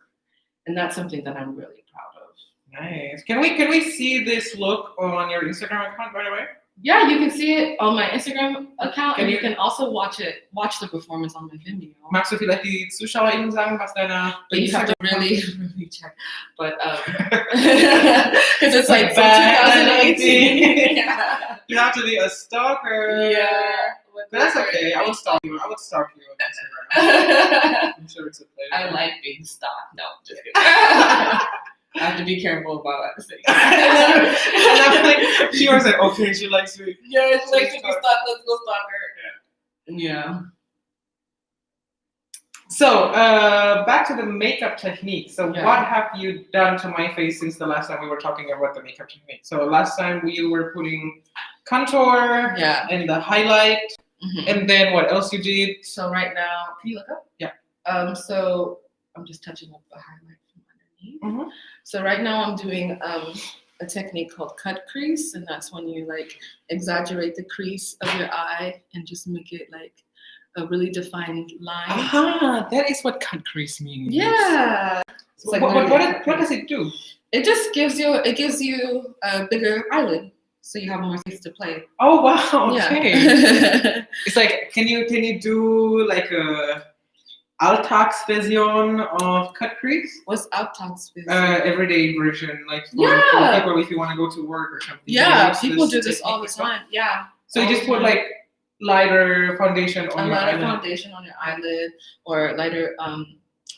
And that's something that I'm really proud of. Nice. Can we see this look on your Instagram account, by the way? Yeah, you can see it on my Instagram account, and you can also watch the performance on my Vimeo. Magst du vielleicht die ZuschauerInnen sagen, was deine But you have to really check. But because it's like 2018. Yeah. You have to be a stalker. Yeah. But that's okay. I would stalk you. I would stalk you on Instagram. I'm sure it's a pleasure. I like being stalked. No, just kidding. I have to be careful about what I say. And I'm like, she was like, okay, she likes me. Yeah, she likes to be stalked. Let's go stalk her. Yeah. So, back to the makeup technique. So, what have you done to my face since the last time we were talking about the makeup technique? So, last time we were putting contour and the highlight. And then what else you did? So, right now, can you look up? Yeah. So, I'm just touching up the highlight from underneath. So, right now, I'm doing a technique called cut crease. And that's when you like exaggerate the crease of your eye and just make it like a really defined line. That is what cut crease means. Yeah. So like what does it do? It just gives you a bigger eyelid, so you have more space to play. Oh wow! Okay. Yeah. It's like can you do like a Alltags version of cut crease? What's Alltags version? Everyday version, like for people if you want to go to work or something. Yeah, people do this all the time. Yeah. So you just put like lighter foundation on your eyelid. Foundation on your eyelid, or lighter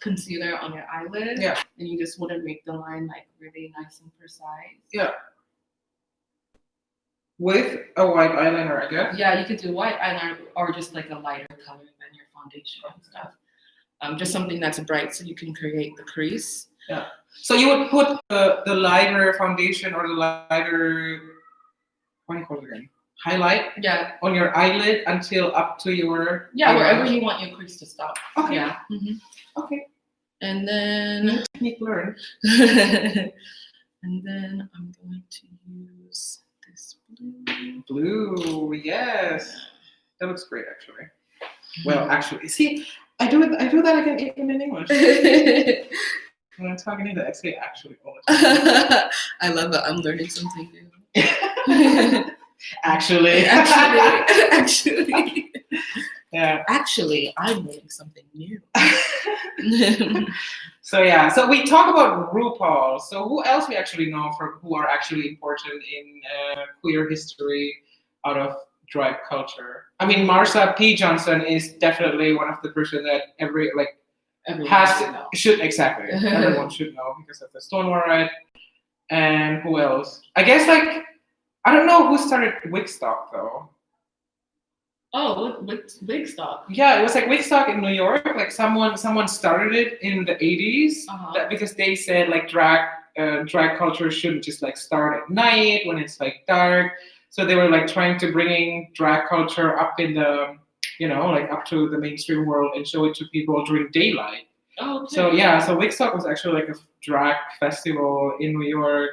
concealer on your eyelid. Yeah. And you just want to make the line like really nice and precise. Yeah. With a white eyeliner, I guess. Yeah, you could do white eyeliner or just like a lighter color than your foundation and stuff. Just something that's bright so you can create the crease. Yeah. So you would put the lighter foundation or the lighter, what do you call it again? Highlight on your eyelid until up to your wherever you want your crease to stop. Okay. Yeah. Okay. And then technique learned. And then I'm going to use this blue. Blue, yes. That looks great actually. Well, actually, see, I do that again even in English. When I'm talking to I say actually all the time. I love it. I'm learning something new. Actually. Yeah. Actually, I'm learning something new. So we talk about RuPaul. So who else we actually know who are actually important in queer history out of drag culture. I mean, Marsha P. Johnson is definitely one of the person that everyone should exactly everyone should know because of the Stonewall riot. And who else? I guess like I don't know who started Wig Stock though. Oh, Wig Stock. Yeah, it was like Wig Stock in New York. Like someone started it in the 80s because they said like drag culture shouldn't just like start at night when it's like dark. So they were like trying to bringing drag culture up in the, like up to the mainstream world and show it to people during daylight. Oh, okay. So yeah, so Wig Stock was actually like a drag festival in New York,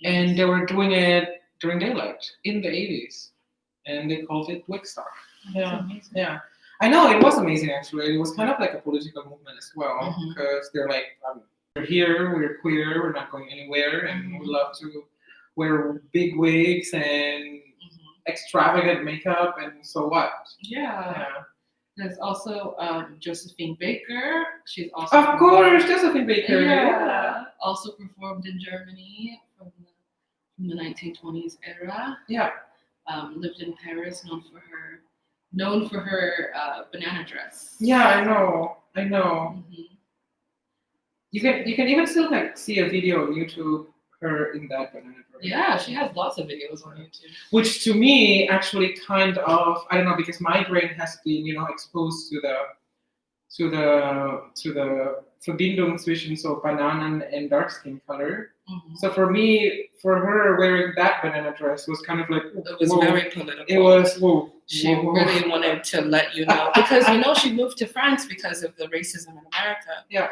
and they were doing it during daylight in the 80s, and they called it Wig Stock. Yeah, yeah. I know, it was amazing actually. It was kind of like a political movement as well, because they're like, we're here, we're queer, we're not going anywhere, and we love to wear big wigs and extravagant makeup, and so what? Yeah. There's also Josephine Baker. She's also of course Josephine Baker. Yeah. Also performed in Germany from the 1920s era. Yeah. Lived in Paris, known for her banana dress. Yeah, I know. You can even still like see a video on YouTube her in that banana dress. Yeah, she has lots of videos on YouTube. Which to me actually kind of, I don't know, because my brain has been, exposed to the Verbindung zwischen so Bananen and dark skin color. So for me, for her wearing that banana dress was kind of like, it was very political. It was She really wanted to let you know because she moved to France because of the racism in America. Yeah.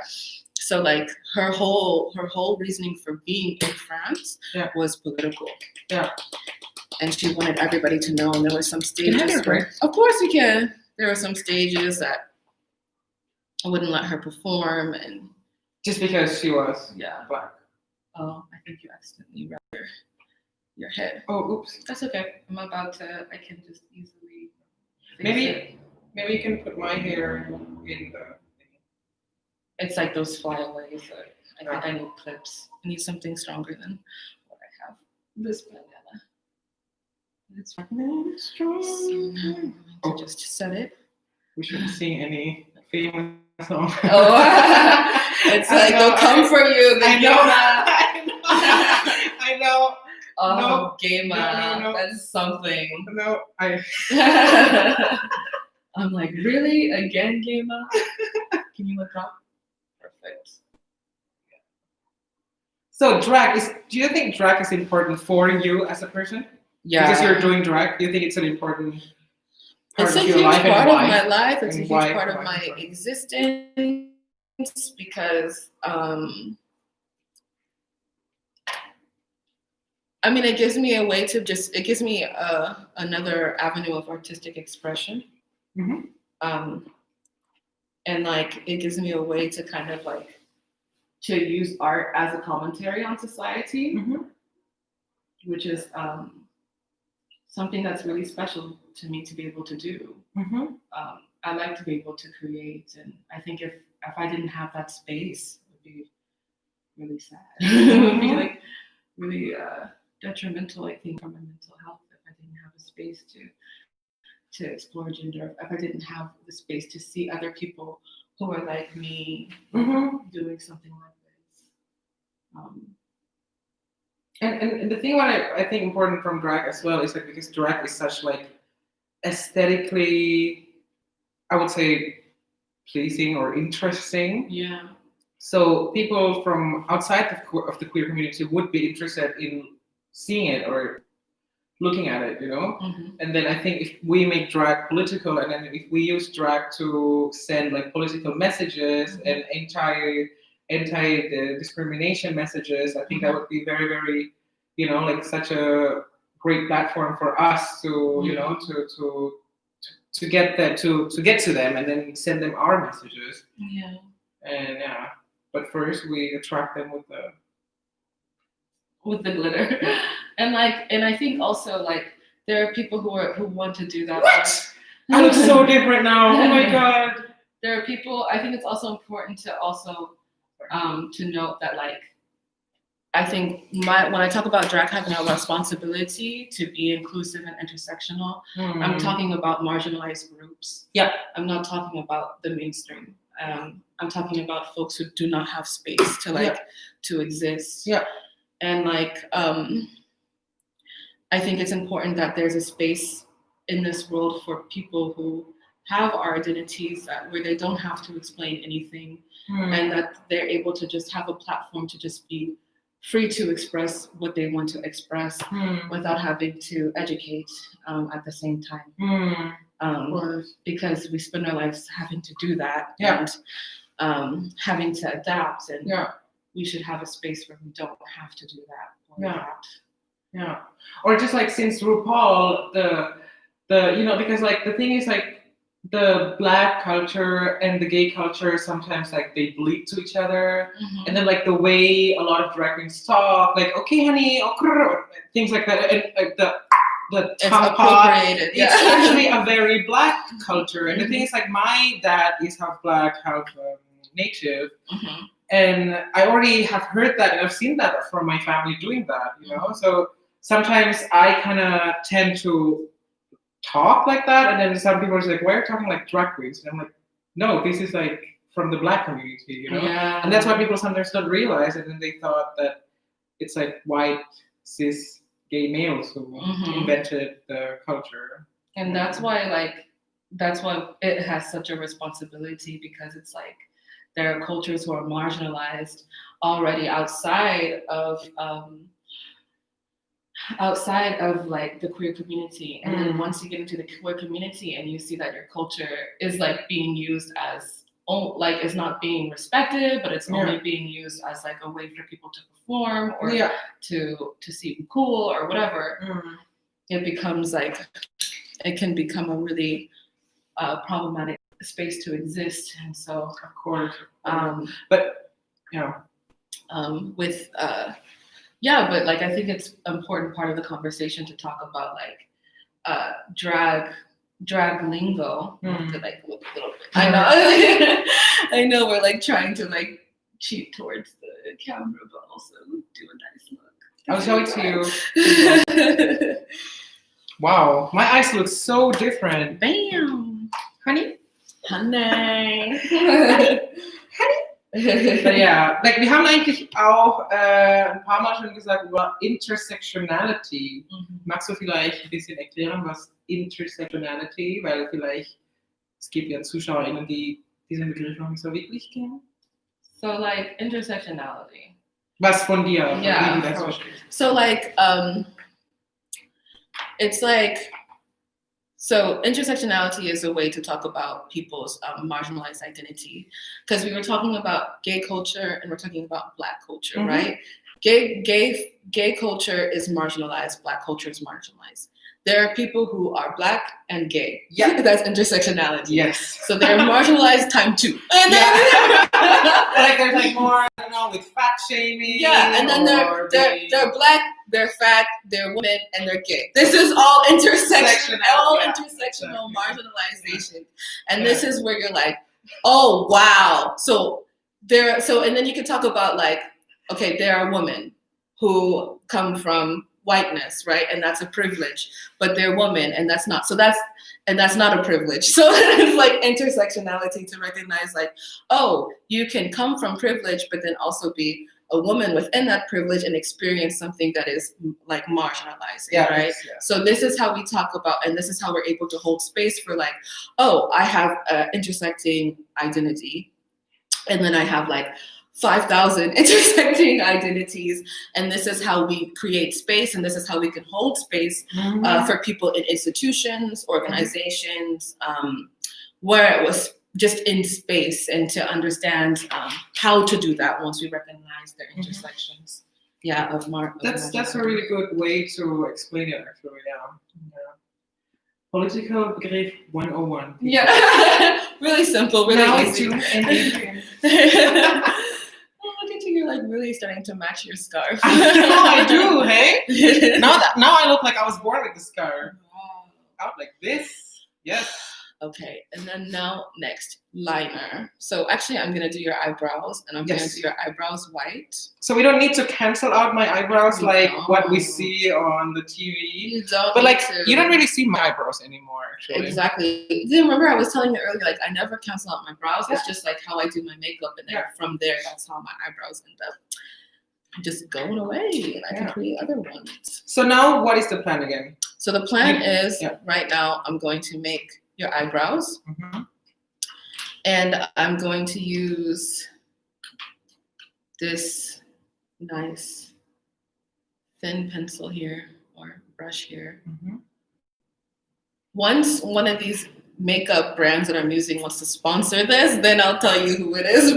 So like her whole reasoning for being in France was political. Yeah. And she wanted everybody to know, and there were some stages Can I get a break? of course we can. There were some stages that I wouldn't let her perform, and just because she was black. Oh, I think you accidentally rubbed your head. Oh, oops. That's okay. I can just easily maybe you can put my hair in the. It's like those flyaways. I think I need clips. I need something stronger than what I have. This banana. It's strong. So just set it. We shouldn't sing any famous song. Oh, it's like they'll come for you. I know. Oh, no, Gema. no. That's something. No, I'm like, really? Again, Gema? Can you look up? Perfect. So do you think drag is important for you as a person? Yeah. Because you're doing drag, do you think it's an important part of your life? It's a huge part of my life. It's a huge part of my existence because, it gives me a way to it gives me another avenue of artistic expression. And like, it gives me a way to kind of like, to use art as a commentary on society, which is something that's really special to me to be able to do. I like to be able to create, and I think if I didn't have that space, it would be really sad. It would be like really detrimental, I think, for my mental health if I didn't have a space to explore gender, if I didn't have the space to see other people who are like me doing something like this. And the thing what I think important from drag as well is like because drag is such like aesthetically, I would say, pleasing or interesting. Yeah. So people from outside of the queer community would be interested in seeing it or looking at it, And then I think if we make drag political, and then if we use drag to send like political messages and anti-discrimination messages, I think that would be very, very, like such a great platform for us to, to get to them and then send them our messages. Yeah. And but first we attract them with the glitter. And I think also like there are people who want to do that. What? I look so different now. Oh my god. There are people. I think it's also important to also to note that like I think when I talk about drag having a responsibility to be inclusive and intersectional, I'm talking about marginalized groups. Yeah. I'm not talking about the mainstream. I'm talking about folks who do not have space to to exist. Yeah. And like, I think it's important that there's a space in this world for people who have our identities where they don't have to explain anything, and that they're able to just have a platform to just be free to express what they want to express without having to educate at the same time. Because we spend our lives having to do that and having to adapt, and we should have a space where we don't have to do that. Yeah. Or just like since RuPaul, the because like the thing is like the Black culture and the gay culture sometimes like they bleed to each other, and then like the way a lot of drag queens talk, like okay honey, things like that, and like the tampon, it's actually a very Black culture. And the thing is like my dad is half Black, half native, and I already have heard that and I've seen that from my family doing that, so sometimes I kind of tend to talk like that, and then some people are like, why are you talking like drag queens? And I'm like, no, this is like from the Black community, and that's why people sometimes don't realize it, and they thought that it's like white cis gay males who invented the culture. And that's why it has such a responsibility, because it's like there are cultures who are marginalized already outside of like the queer community, and then once you get into the queer community and you see that your culture is like being used as like it's not being respected, but it's only being used as like a way for people to perform or to seem cool or whatever, it becomes like it can become a really problematic space to exist. And so of course, but like I think it's an important part of the conversation to talk about like drag lingo. To like look a little bit. I know we're like trying to like cheat towards the camera, but also do a nice look. I'll show it to you. Wow, my eyes look so different. Bam, honey. Ja, like, wir haben eigentlich auch ein paar Mal schon gesagt über Intersectionality. Magst du vielleicht ein bisschen erklären, was Intersectionality, weil vielleicht es gibt ja ZuschauerInnen, die diesen Begriff noch nicht so wirklich kennen? So like intersectionality. Was von dir? Yeah. So like it's like, so intersectionality is a way to talk about people's marginalized identity, because we were talking about gay culture and we're talking about Black culture, right? Gay culture is marginalized, Black culture is marginalized. There are people who are Black and gay. Yeah, that's intersectionality. Yes. So they're marginalized time 2. And then like there's like more, I don't know, with fat shaming. Yeah, and then they're Black, they're fat, they're women, and they're gay. This is all intersectional marginalization. And this is where you're like, oh wow. So and then you can talk about like, okay, there are women who come from whiteness, right? And that's a privilege, but they're women, and that's not. So that's not a privilege. So it's like intersectionality to recognize like, oh, you can come from privilege, but then also be a woman within that privilege and experience something that is like marginalizing, right? Yeah. So this is how we talk about, and this is how we're able to hold space for like, oh, I have an intersecting identity, and then I have like 5,000 intersecting identities, and this is how we create space, and this is how we can hold space for people in institutions, organizations, where it was just in space, and to understand how to do that once we recognize their intersections. Yeah, that's a really good way to explain it, actually. Political Begriff 101. Yeah, really simple, really easy. Look at you, you're like really starting to match your scarf. I do, hey? Now I look like I was born with the scarf. Wow. Out like this. Yes. Okay, and then now next, liner. So actually I'm gonna do your eyebrows, and I'm gonna do your eyebrows white. So we don't need to cancel out my eyebrows what we don't. see on the TV. You don't But need to. you don't really see my eyebrows anymore, actually. Exactly. You remember I was telling you earlier, like I never cancel out my brows. It's just like how I do my makeup, and then from there, that's how my eyebrows end up just going away, and I can create other ones. So now, what is the plan again? So the plan is right now I'm going to make your eyebrows, and I'm going to use this nice thin pencil here or brush here. Once one of these makeup brands that I'm using wants to sponsor this, then I'll tell you who it is.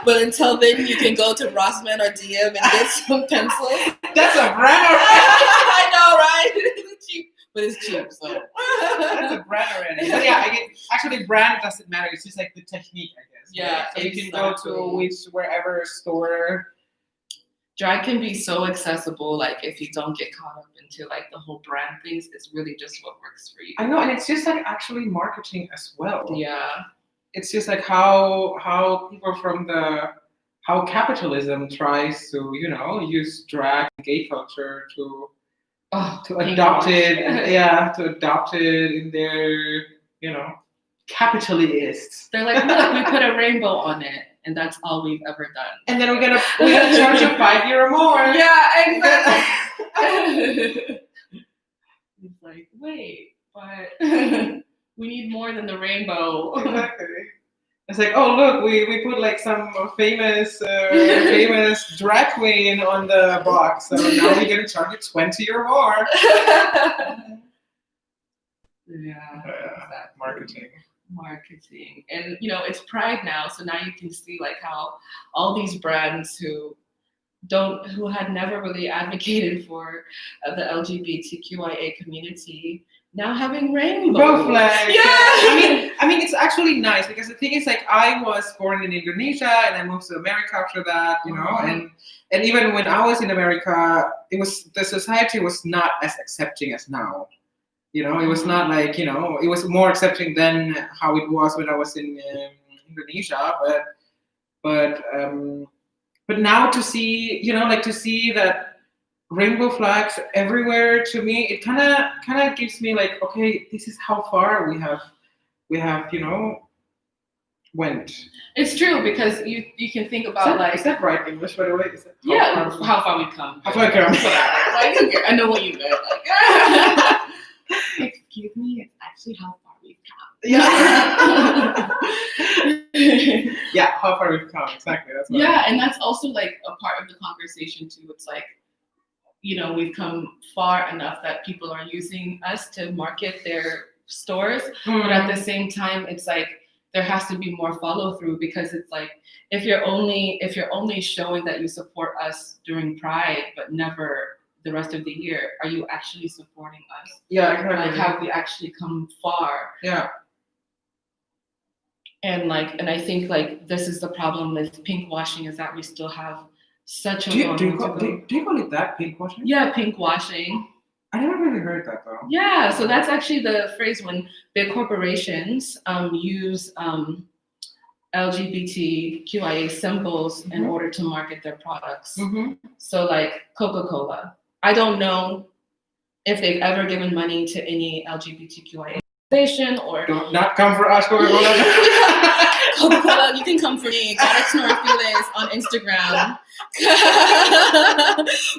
But until then, you can go to Rossman or DM and get some pencils. That's a brand. I know, right? It's cheap, but it's cheap, so. That's a brand already. But yeah, actually, brand doesn't matter. It's just like the technique, I guess. Yeah, right? So you can go to wherever store. Drag can be so accessible, like if you don't get caught up into like the whole brand things, it's really just what works for you. I know, and it's just like actually marketing as well. Yeah. It's just like how people from how capitalism tries to, use drag and gay culture to adopt it, to adopt it in their, capitalists. They're like, look, we put a rainbow on it, and that's all we've ever done. And then we're gonna charge you €5 more. Yeah, exactly. It's like, wait, but we need more than the rainbow. Exactly. It's like, oh look, we put like some famous drag queen on the box, so now we're gonna charge you 20 or more. Yeah, exactly. Marketing, and it's Pride now, so now you can see like how all these brands who had never really advocated for the LGBTQIA community now having rainbow flags. Yeah. I mean, it's actually nice because the thing is, like, I was born in Indonesia and I moved to America after that, and even when I was in America, the society was not as accepting as now. It was not like, it was more accepting than how it was when I was in Indonesia, but now to see, to see that rainbow flags everywhere, to me, it kind of gives me like, okay, this is how far we have, went. It's true, because you can think about is that right English, by the way? How far we've come. How far we've come. I know what you meant. Like, excuse me, it's actually how far we've come. Yeah. Yeah, how far we've come, exactly. That's what and that's also like a part of the conversation too. It's like, we've come far enough that people are using us to market their stores, but at the same time, it's like there has to be more follow through, because it's like if you're only showing that you support us during Pride, but never the rest of the year, are you actually supporting us? Yeah, exactly. Like, have we actually come far? Yeah. And I think like this is the problem with pink washing, is that we still have such a do you call it that, pink washing? Yeah, pink washing. I never really heard that though. Yeah, so that's actually the phrase when big corporations use LGBTQIA symbols in order to market their products. So like Coca-Cola, I don't know if they've ever given money to any LGBTQIA organization or. Do not come for us, Coca-Cola. Coca-Cola, you can come for me. Goddess Norfiles on Instagram.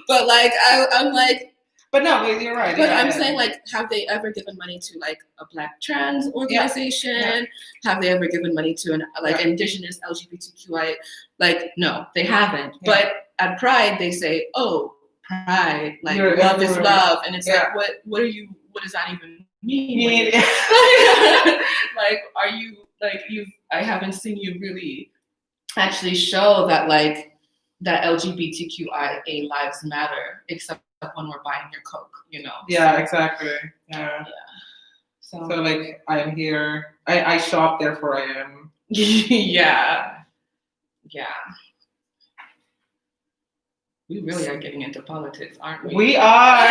But like, I'm like. But no, you're right. But I'm saying, like, have they ever given money to like a Black trans organization? Yeah. Have they ever given money to an indigenous LGBTQI? Like, no, they haven't. Yeah. But at Pride, they say, "Oh, Pride, like love is love," and it's like, what does that even mean? Like, are you like you? I haven't seen you really actually show that like that LGBTQIA lives matter, except when we're buying your Coke, Yeah, exactly. Yeah. So like, I'm here. I shop, therefore I am. Yeah. We really are getting into politics, aren't we? We are.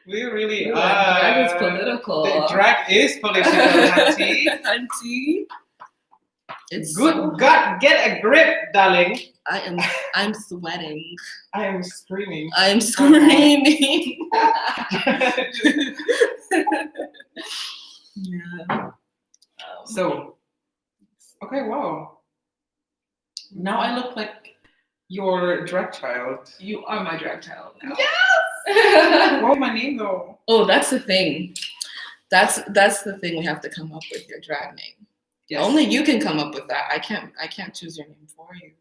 We really Ooh, are. drag is political. The drag is political, Auntie. Auntie. It's Good so God, get a grip, darling. I'm sweating. I am screaming. I'm screaming. Yeah. So, okay, wow. Now I look like your drag child. You are my drag child now. Yes! What's my name though? Oh, that's the thing. That's the thing we have to come up with, your drag name. Yes. Only you can come up with that. I can't choose your name for you.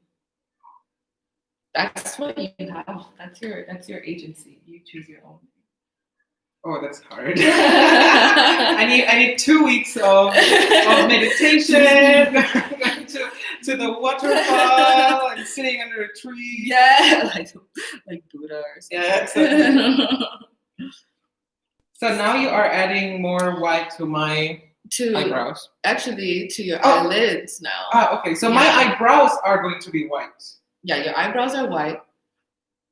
That's what you have. That's your agency. You choose your own. Oh, that's hard. I need 2 weeks of meditation, going to the waterfall and sitting under a tree. Yeah, like Buddha or something. Yeah, exactly. So now you are adding more white to my eyebrows. Actually, to your eyelids now. Ah, okay. So my eyebrows are going to be white. Yeah, your eyebrows are white.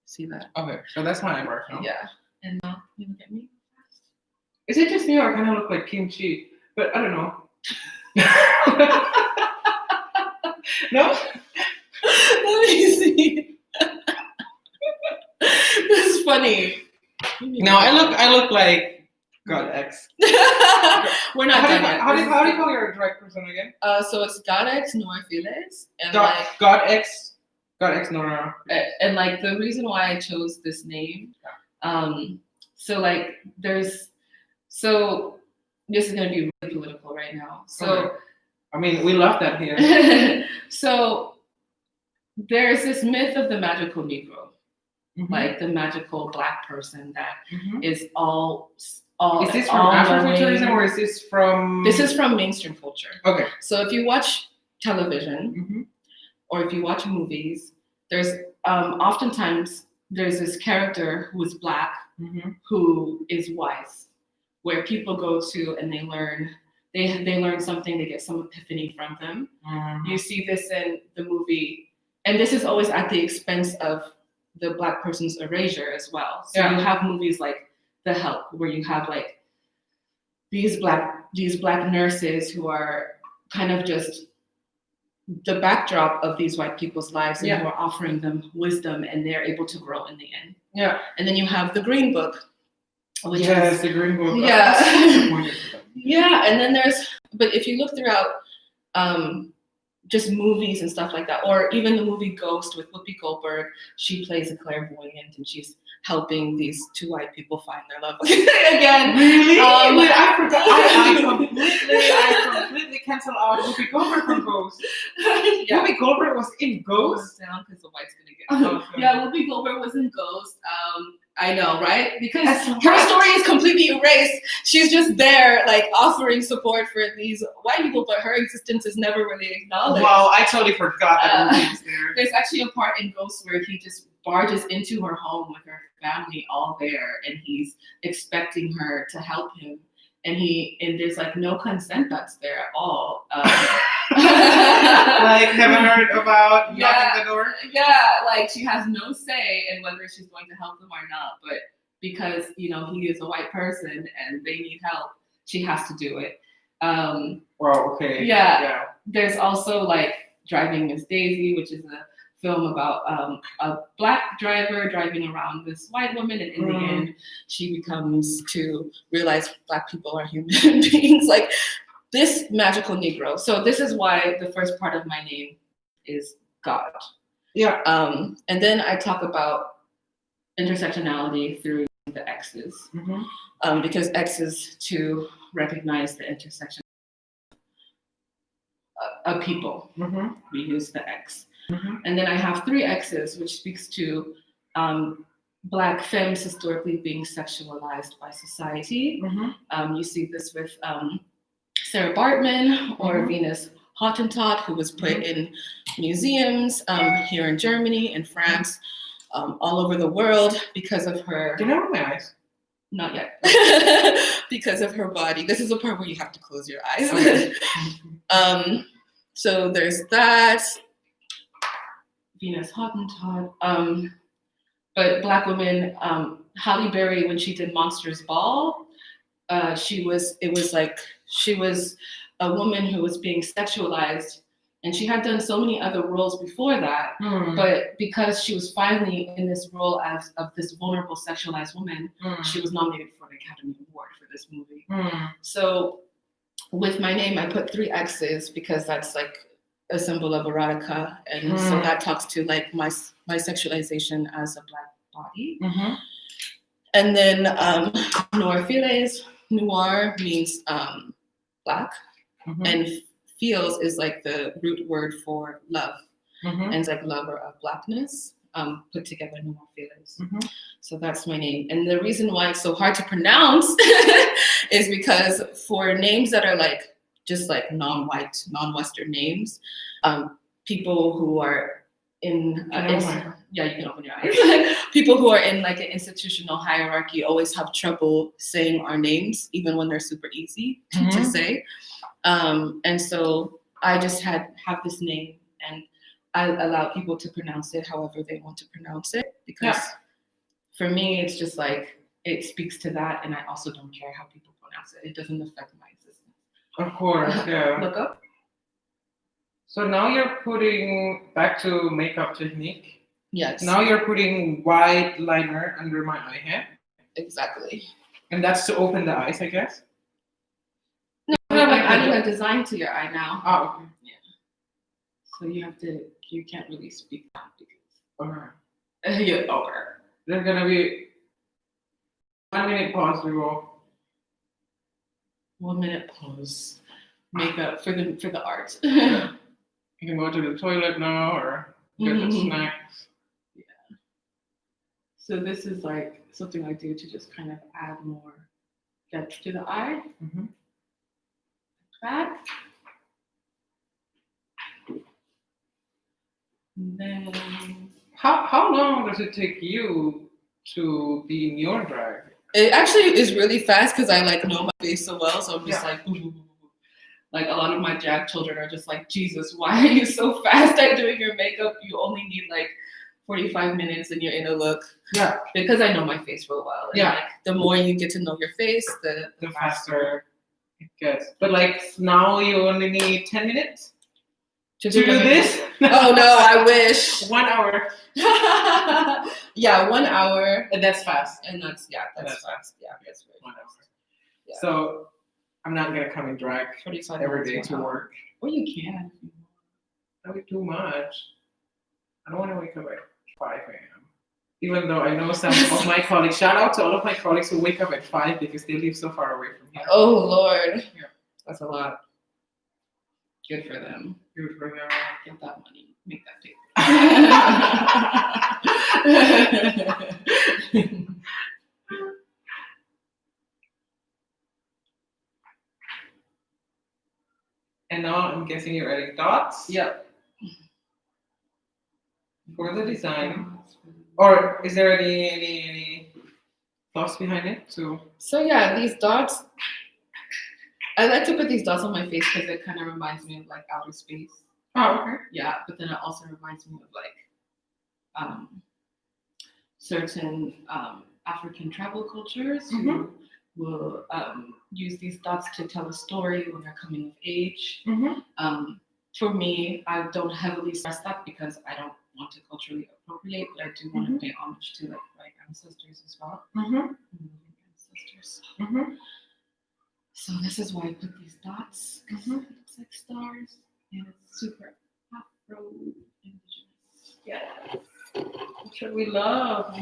See that? Okay, so that's my eyebrows now. Yeah. And now you look at me. Is it just me or I kind of look like kimchi? But I don't know. No? Let me see. This is funny. No, I look like God X. We're not done yet. How do you call your drag person again? So it's God X Nora Files, and God X Nora. And like the reason why I chose this name, so like so this is gonna be really political right now. So okay. I mean, we love that here. So there's this myth of the magical Negro, like the magical Black person that is all. Is this from Afrofuturism or is this from? This is from mainstream culture. Okay. So if you watch television or if you watch movies, there's oftentimes there's this character who is Black who is wise, where people go to and they learn something, they get some epiphany from them. You see this in the movie, and this is always at the expense of the Black person's erasure as well. So you have movies like The Help, where you have like these black nurses who are kind of just the backdrop of these white people's lives, and who are offering them wisdom, and they're able to grow in the end. Yeah. And then you have the Green Book, which is the Green Book. Yeah. Yeah, and then but if you look throughout just movies and stuff like that, or even the movie Ghost with Whoopi Goldberg, she plays a clairvoyant and she's helping these two white people find their love again. Really? Wait, I forgot. I completely canceled out Whoopi Goldberg from Ghost. Whoopi Goldberg was in Ghost? Down because the white's gonna get Yeah, Whoopi Goldberg was in Ghost. I know, right? Because her story is completely erased. She's just there, like, offering support for these white people, but her existence is never really acknowledged. Wow, I totally forgot that Whoopi was there. There's actually a part in Ghost where he just barges into her home with her family all there, and he's expecting her to help him. And there's like no consent that's there at all. Like, never heard about knocking the door? Yeah, like she has no say in whether she's going to help them or not. But because, he is a white person and they need help, she has to do it. Well, okay. Yeah. There's also like Driving Miss Daisy, which is a film about a Black driver driving around this white woman, and in the end, she becomes to realize Black people are human beings, like this magical Negro. So this is why the first part of my name is God. Yeah. And then I talk about intersectionality through the X's, because X is to recognize the intersection of people. We use the X. And then I have 3 X's, which speaks to Black femmes historically being sexualized by society. You see this with Sarah Bartman or Venus Hottentot, who was put in museums here in Germany, in France, all over the world because of her. Do you know my eyes? Not yet. Because of her body. This is the part where you have to close your eyes. Okay. So there's that. Venus Hottentot. but Black women, Halle Berry, when she did Monsters Ball, she was a woman who was being sexualized, and she had done so many other roles before that, but because she was finally in this role of this vulnerable sexualized woman, she was nominated for an Academy Award for this movie. So with my name, I put 3 X's because that's like a symbol of erotica, and so that talks to like my sexualization as a Black body. And then noir means Black, and feels is like the root word for love, and it's like lover of Blackness, put together noir feelings. So that's my name, and the reason why it's so hard to pronounce is because for names that are like just like non-white, non-Western names, people who are in you can open your eyes. People who are in like an institutional hierarchy always have trouble saying our names, even when they're super easy to say. And so I just have this name, and I allow people to pronounce it however they want to pronounce it, because for me, it's just like, it speaks to that, and I also don't care how people pronounce it. It doesn't affect my existence. Of course, yeah. Look up. So now you're putting, back to makeup technique. Yes. Now you're putting white liner under my eye hair. Exactly. And that's to open the eyes, I guess? No, I'm adding a design to your eye now. Oh, okay. Yeah. So you can't really speak now because. Okay. Yeah, okay. There's gonna be 1 minute pause, we will. 1 minute pause. Makeup for the art. Yeah. You can go to the toilet now or get the snacks. Yeah. So this is like something I do to just kind of add more depth to the eye. Back. And then How long does it take you to be in your drag? It actually is really fast because I like know my face so well, so I'm just like, ooh. Like a lot of my drag children are just like, Jesus, why are you so fast at doing your makeup? You only need like 45 minutes and you're in a look. Yeah. Because I know my face real well. And like, the more you get to know your face, the faster it gets. But like now you only need 10 minutes to do this? Oh no, I wish. 1 hour. Yeah, 1 hour. And that's fast. And that's fast. Yeah, that's very 1 hour. Yeah. So I'm not gonna come in drag every day to work. Or you can. That would be too much. I don't want to wake up at 5 a.m. Even though I know some of my colleagues. Shout out to all of my colleagues who wake up at 5 because they live so far away from here. Oh Lord. Yeah. That's a lot. Good for them. Good for them. Get that money. Make that paper. And now I'm guessing you're adding dots? Yep. For the design. Or is there any thoughts behind it too? So yeah, these dots, I like to put these dots on my face because it kind of reminds me of like outer space. Oh, okay. Yeah, but then it also reminds me of like certain African tribal cultures who will use these dots to tell a story when they're coming of age. For me, I don't heavily stress that because I don't want to culturally appropriate, but I do want to pay homage to like my ancestors as well. Ancestors. So this is why I put these dots. It looks like stars, and it's super Afro indigenous. Yes. That's what we love.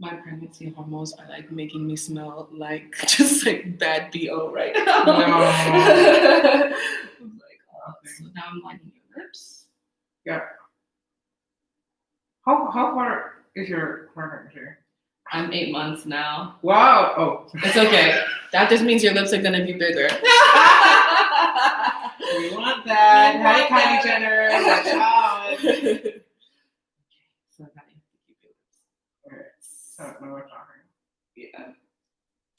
My pregnancy hormones are like making me smell like just like bad BO right now. No. I'm like, oh. So now I'm lining your lips. Yeah. How far is your pregnancy? I'm 8 months now. Wow. Oh. It's okay. That just means your lips are gonna be bigger. We want that. Hi, Kylie Jenner. Watch out. So now you have to keep your lips. Okay. So now we're talking. Yeah.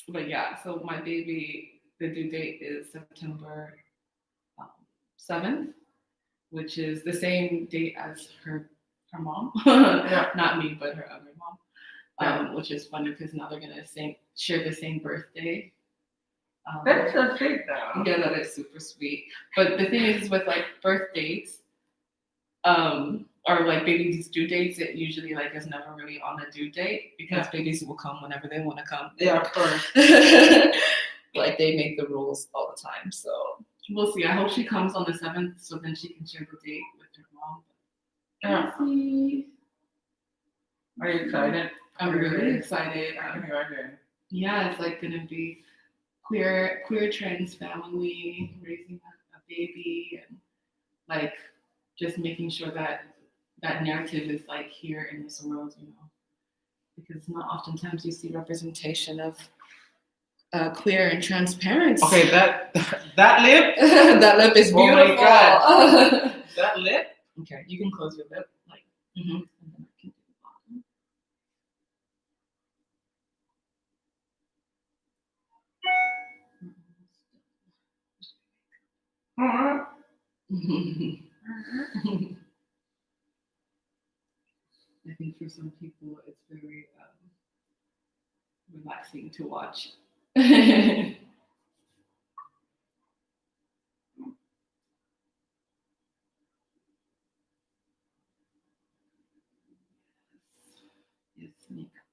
But yeah, so my baby, the due date is September 7th, which is the same date as her mom. Yeah. Not me, but her other mom. Yeah. Which is funny because now they're gonna share the same birthday. That's so sweet though. Yeah, that is super sweet. But the thing is with like birth dates, or like babies' due dates, it usually like is never really on a due date because babies will come whenever they want to come. Yeah, of course. Like they make the rules all the time. So we'll see. I hope she comes on the 7th so then she can share the date with her mom. Yeah. We'll see. Are you excited? I'm really excited. I can imagine. Yeah, it's like gonna be queer trans family raising a baby and like just making sure that that narrative is like here in this world, you know, because not oftentimes you see representation of queer and trans parents. Okay, that lip. That lip is Oh beautiful. my God. That lip. Okay, you can close your lip, like, and then I can do the bottom. I think for some people it's very relaxing to watch. Yes, makeup.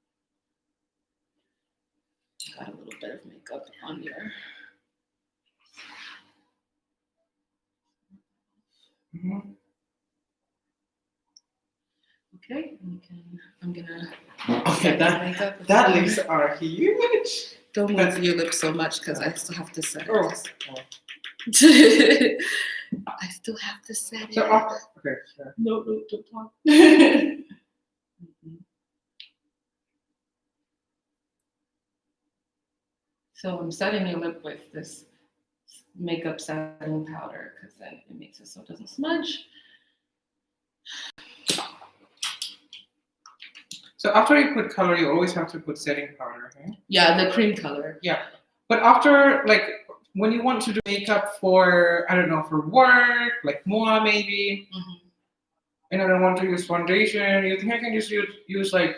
Got a little bit of makeup on your. Mm-hmm. Okay, I'm gonna. Okay, makeup. that lips are huge. Don't move your lips so much because I still have to set it. Oh. I still have to set it. So okay. Sure. No, don't talk. Mhm. So I'm setting your lip with this makeup setting powder because then it makes it so it doesn't smudge. So after you put color, you always have to put setting powder, okay? Yeah, the cream color. Yeah. But after, like, when you want to do makeup for, I don't know, for work, like Moa maybe, and I don't want to use foundation, you think I can just use like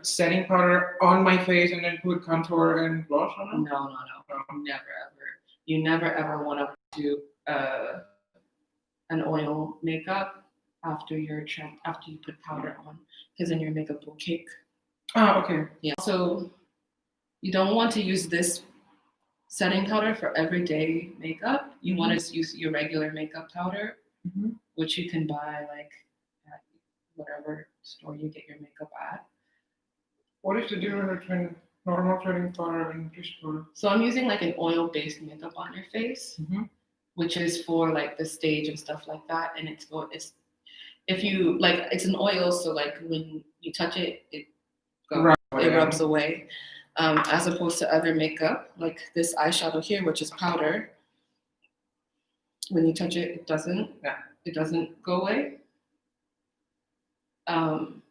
setting powder on my face and then put contour and blush on it? No. Never ever. You never ever want to do an oil makeup after you put powder on, because then your makeup will cake. Oh, okay. Yeah. So you don't want to use this setting powder for everyday makeup. You want to use your regular makeup powder, which you can buy like at whatever store you get your makeup at. What is the difference between normal setting powder and this powder? So I'm using like an oil-based makeup on your face, which is for like the stage and stuff like that. And it's if you like, it's an oil, so like when you touch it, it rubs away. As opposed to other makeup, like this eyeshadow here, which is powder. When you touch it, it doesn't. Yeah. It doesn't go away. And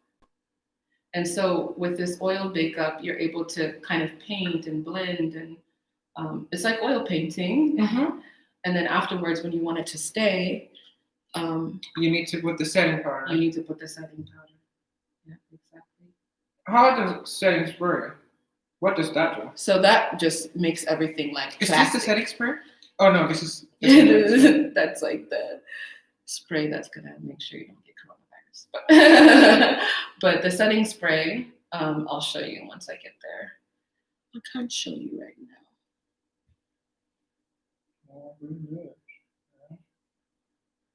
so with this oil makeup, you're able to kind of paint and blend, and it's like oil painting. And then afterwards, when you want it to stay, you need to put the setting powder. You need to put the setting powder. Yeah, exactly. How does setting spray? What does that do? So that just makes everything like Is plastic. this the setting spray? Oh no, this is. That's like the spray that's gonna make sure you don't get coronavirus. But the setting spray, I'll show you once I get there. I can't show you right now. Oh, really good.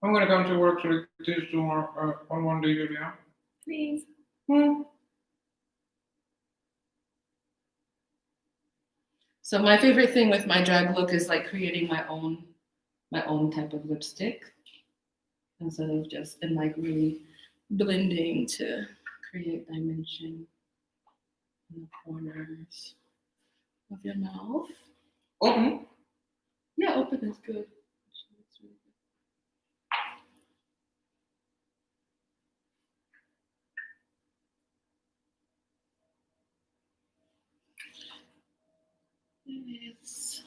I'm gonna come to work so this tomorrow on one day, Julia. Please. So my favorite thing with my drag look is like creating my own type of lipstick instead of just and like really blending to create dimension in the corners of your mouth. Open? Yeah, open is good. It's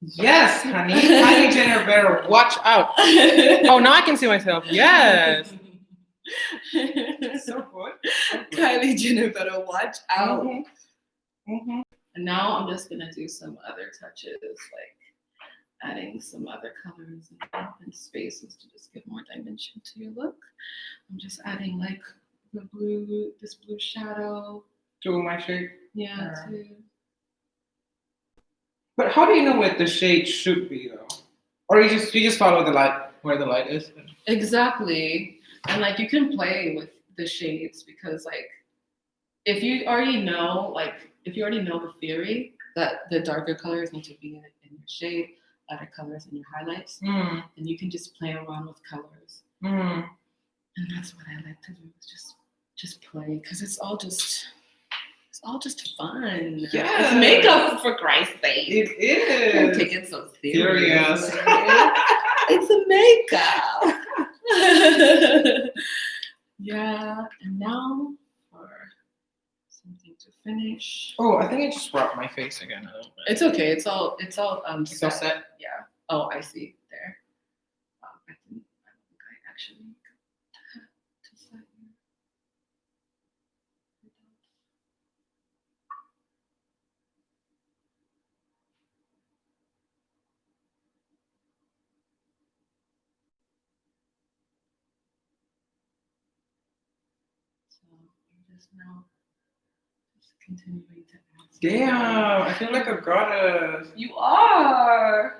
Yes, honey. Kylie Jenner better watch out. Oh, now I can see myself. Yes. So good. Kylie Jenner better watch out. Mm-hmm. And now I'm just gonna do some other touches, like adding some other colors and spaces to just give more dimension to your look. I'm just adding like this blue shadow. To my shade. Yeah. To But how do you know what the shade should be though? Or you just follow the light where the light is? exactly, and like you can play with the shades because like if you already know the theory that the darker colors need to be in your shade, lighter colors in your highlights, then you can just play around with colors. And that's what I like to do, is just play, because it's all just fun. Yes. It's makeup, for Christ's sake. It is. Don't take it so serious. It's a makeup. Yeah, and now for something to finish. Oh, I think I just rubbed my face again a little bit. It's okay. It's all It's all set. Yeah. Oh, I see there. I don't think I actually got to set you. So I'm just now continuing to ask. Damn, I feel like a goddess. You are.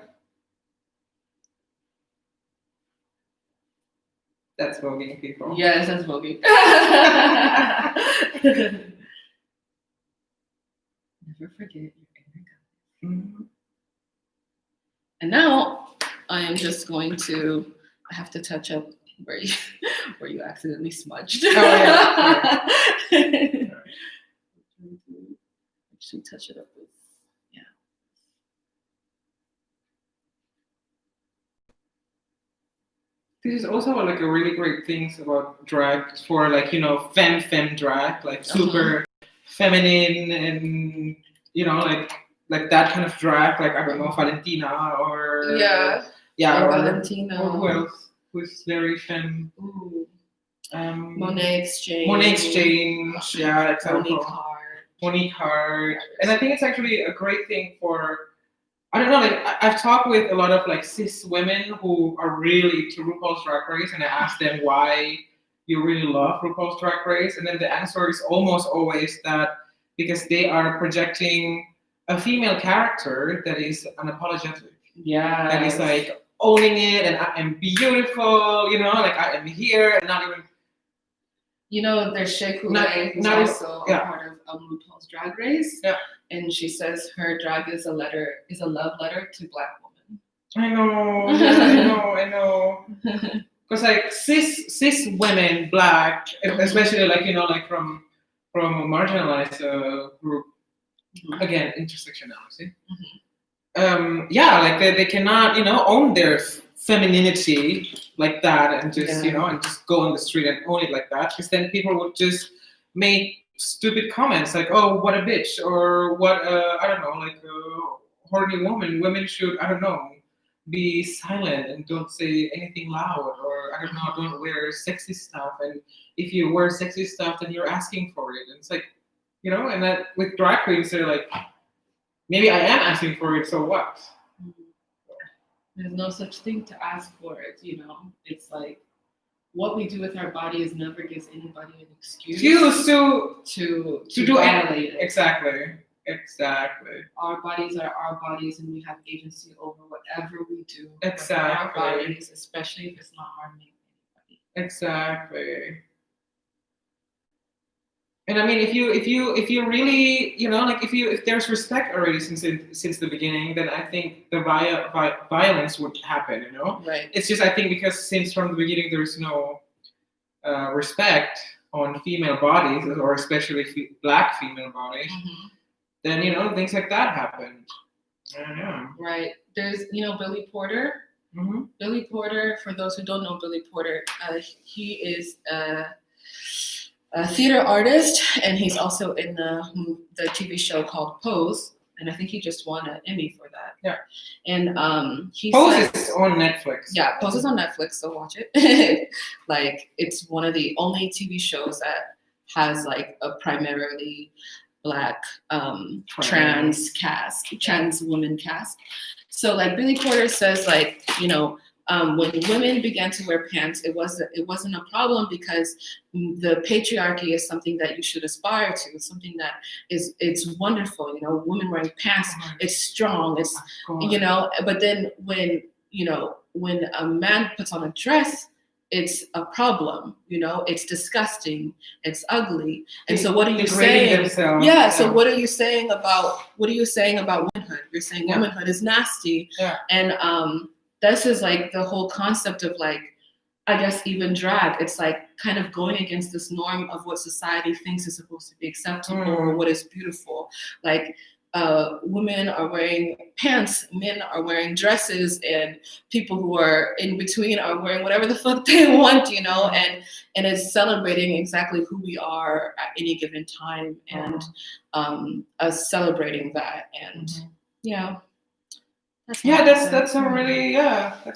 That's voguing people. Yes, that's voguing. Never forget your inner goddess. Mm-hmm. And now I am just going to. I have to touch up where you accidentally smudged. Oh yeah. Actually, touch it up with. This is also like a really great thing about drag for like, you know, femme drag, like super feminine and, you know, like that kind of drag, like I don't know, Valentina or Yeah. or Valentina. Or who else? Who's very femme? Ooh. Monet Exchange. Monet Exchange, yeah, exactly. Monique Hart. And I think it's actually a great thing for, I don't know, like I've talked with a lot of like cis women who are really to RuPaul's Drag Race, and I ask them why you really love RuPaul's Drag Race, and then the answer is almost always that because they are projecting a female character that is unapologetic. Yeah. That is like owning it, and I am beautiful, you know, like I am here, and not even. You know, there's Shea Coulee, who's also a part of RuPaul's Drag Race. Yeah. And she says her drag is a love letter to Black women. I know. Because like cis women, Black, especially like, you know, like from a marginalized group, again, intersectionality. Like they cannot, you know, own their femininity like that and just, you know, and just go on the street and own it like that, because then people would just make stupid comments like, oh, what a bitch, or what, I don't know, like horny woman. Women should, I don't know, be silent and don't say anything loud, or I don't know, don't wear sexy stuff. And if you wear sexy stuff, then you're asking for it. And it's like, you know, and that with drag queens, they're like, maybe I am asking for it, so what? There's no such thing to ask for it, you know. It's like what we do with our bodies never gives anybody an excuse to do violate it. Exactly. Our bodies are our bodies, and we have agency over whatever we do. Exactly. With our bodies, especially if it's not harming anybody. Exactly. And I mean, if you really, you know, like if there's respect already since the beginning, then I think the violence would happen, you know. Right. It's just, I think, because since from the beginning there's no respect on female bodies, or especially Black female bodies, then, you know, things like that happened. I don't know. Right. There's, you know, Billy Porter. Billy Porter, for those who don't know Billy Porter, he is a theater artist, and he's also in the TV show called Pose. and I think he just won an Emmy for that. Yeah. And he Pose said, is on Netflix. yeah, Pose is on Netflix, so watch it. Like, it's one of the only TV shows that has like a primarily Black trans woman cast. So like Billy Porter says, like, you know, when women began to wear pants, it wasn't a problem because the patriarchy is something that you should aspire to. It's something that it's wonderful, you know, women wearing pants, it's strong, it's, you know, but then when a man puts on a dress, it's a problem, you know, it's disgusting, it's ugly. And so what are you saying? Yeah, so what are you saying about womanhood? You're saying womanhood is nasty. Yeah. And this is like the whole concept of like, I guess even drag, it's like kind of going against this norm of what society thinks is supposed to be acceptable or what is beautiful. Like women are wearing pants, men are wearing dresses, and people who are in between are wearing whatever the fuck they want, you know, and it's celebrating exactly who we are at any given time, and us celebrating that, and that's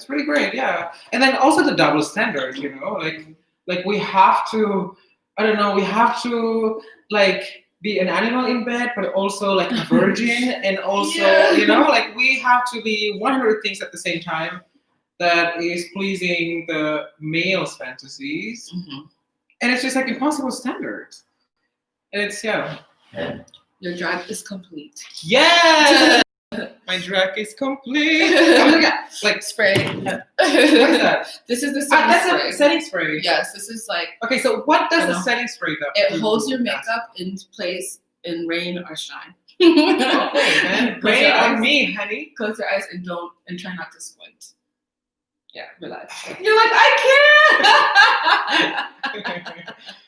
really great, and then also the double standard, you know, like we have to, like be an animal in bed, but also like a virgin, and also, you know, like we have to be 100 things at the same time that is pleasing the male's fantasies. And it's just like impossible standards. And it's, your drag is complete. Yeah! My drag is complete. Oh my god! Like spray. What is that? This is the setting spray. That's a setting spray. Yes, this is like. Okay, so what does the setting spray do? It holds your makeup in place in rain or shine. Okay, man. Rain on me, honey. Close your eyes and try not to squint. Yeah, relax. You're like, I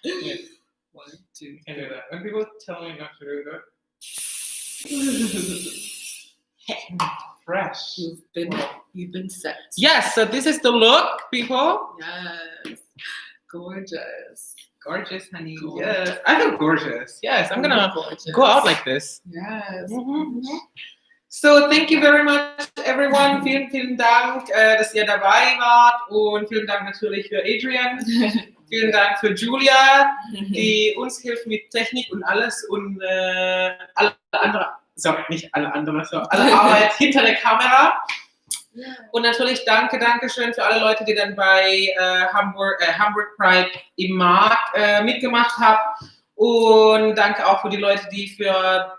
can't. 1, 2. Can't do that. When people tell me not to do that. Fresh. You've been set. Yes, so this is the look, people. Yes. Gorgeous, honey. Gorgeous. Yes. I feel gorgeous. Yes, I'm gonna go out like this. Yes. So, thank you very much, everyone. Vielen Dank, dass ihr dabei wart. Und vielen Dank natürlich für Adrian. Vielen Dank für Julia, die uns hilft mit Technik und alles. Und alle andere, nicht alle andere, alle Arbeit hinter der Kamera. Und natürlich Dankeschön für alle Leute, die dann bei Hamburg Pride im Markt mitgemacht haben. Und danke auch für die Leute, die für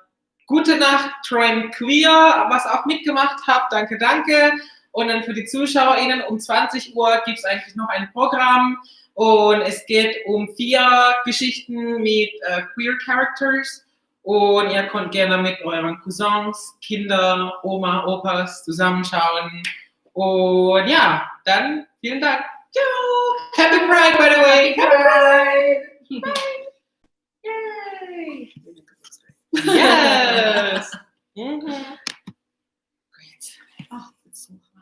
Gute Nacht, Träum Queer, was auch mitgemacht haben. Danke. Und dann für die ZuschauerInnen um 20 Uhr gibt es eigentlich noch ein Programm. Und es geht um 4 Geschichten mit Queer Characters. Und ihr könnt gerne mit euren Cousins, Kindern, Oma, Opas zusammenschauen. Und ja, dann vielen Dank. Ciao. Happy Pride, by the way. Happy Pride. Yay. Yes. Great. Oh, it's so hot.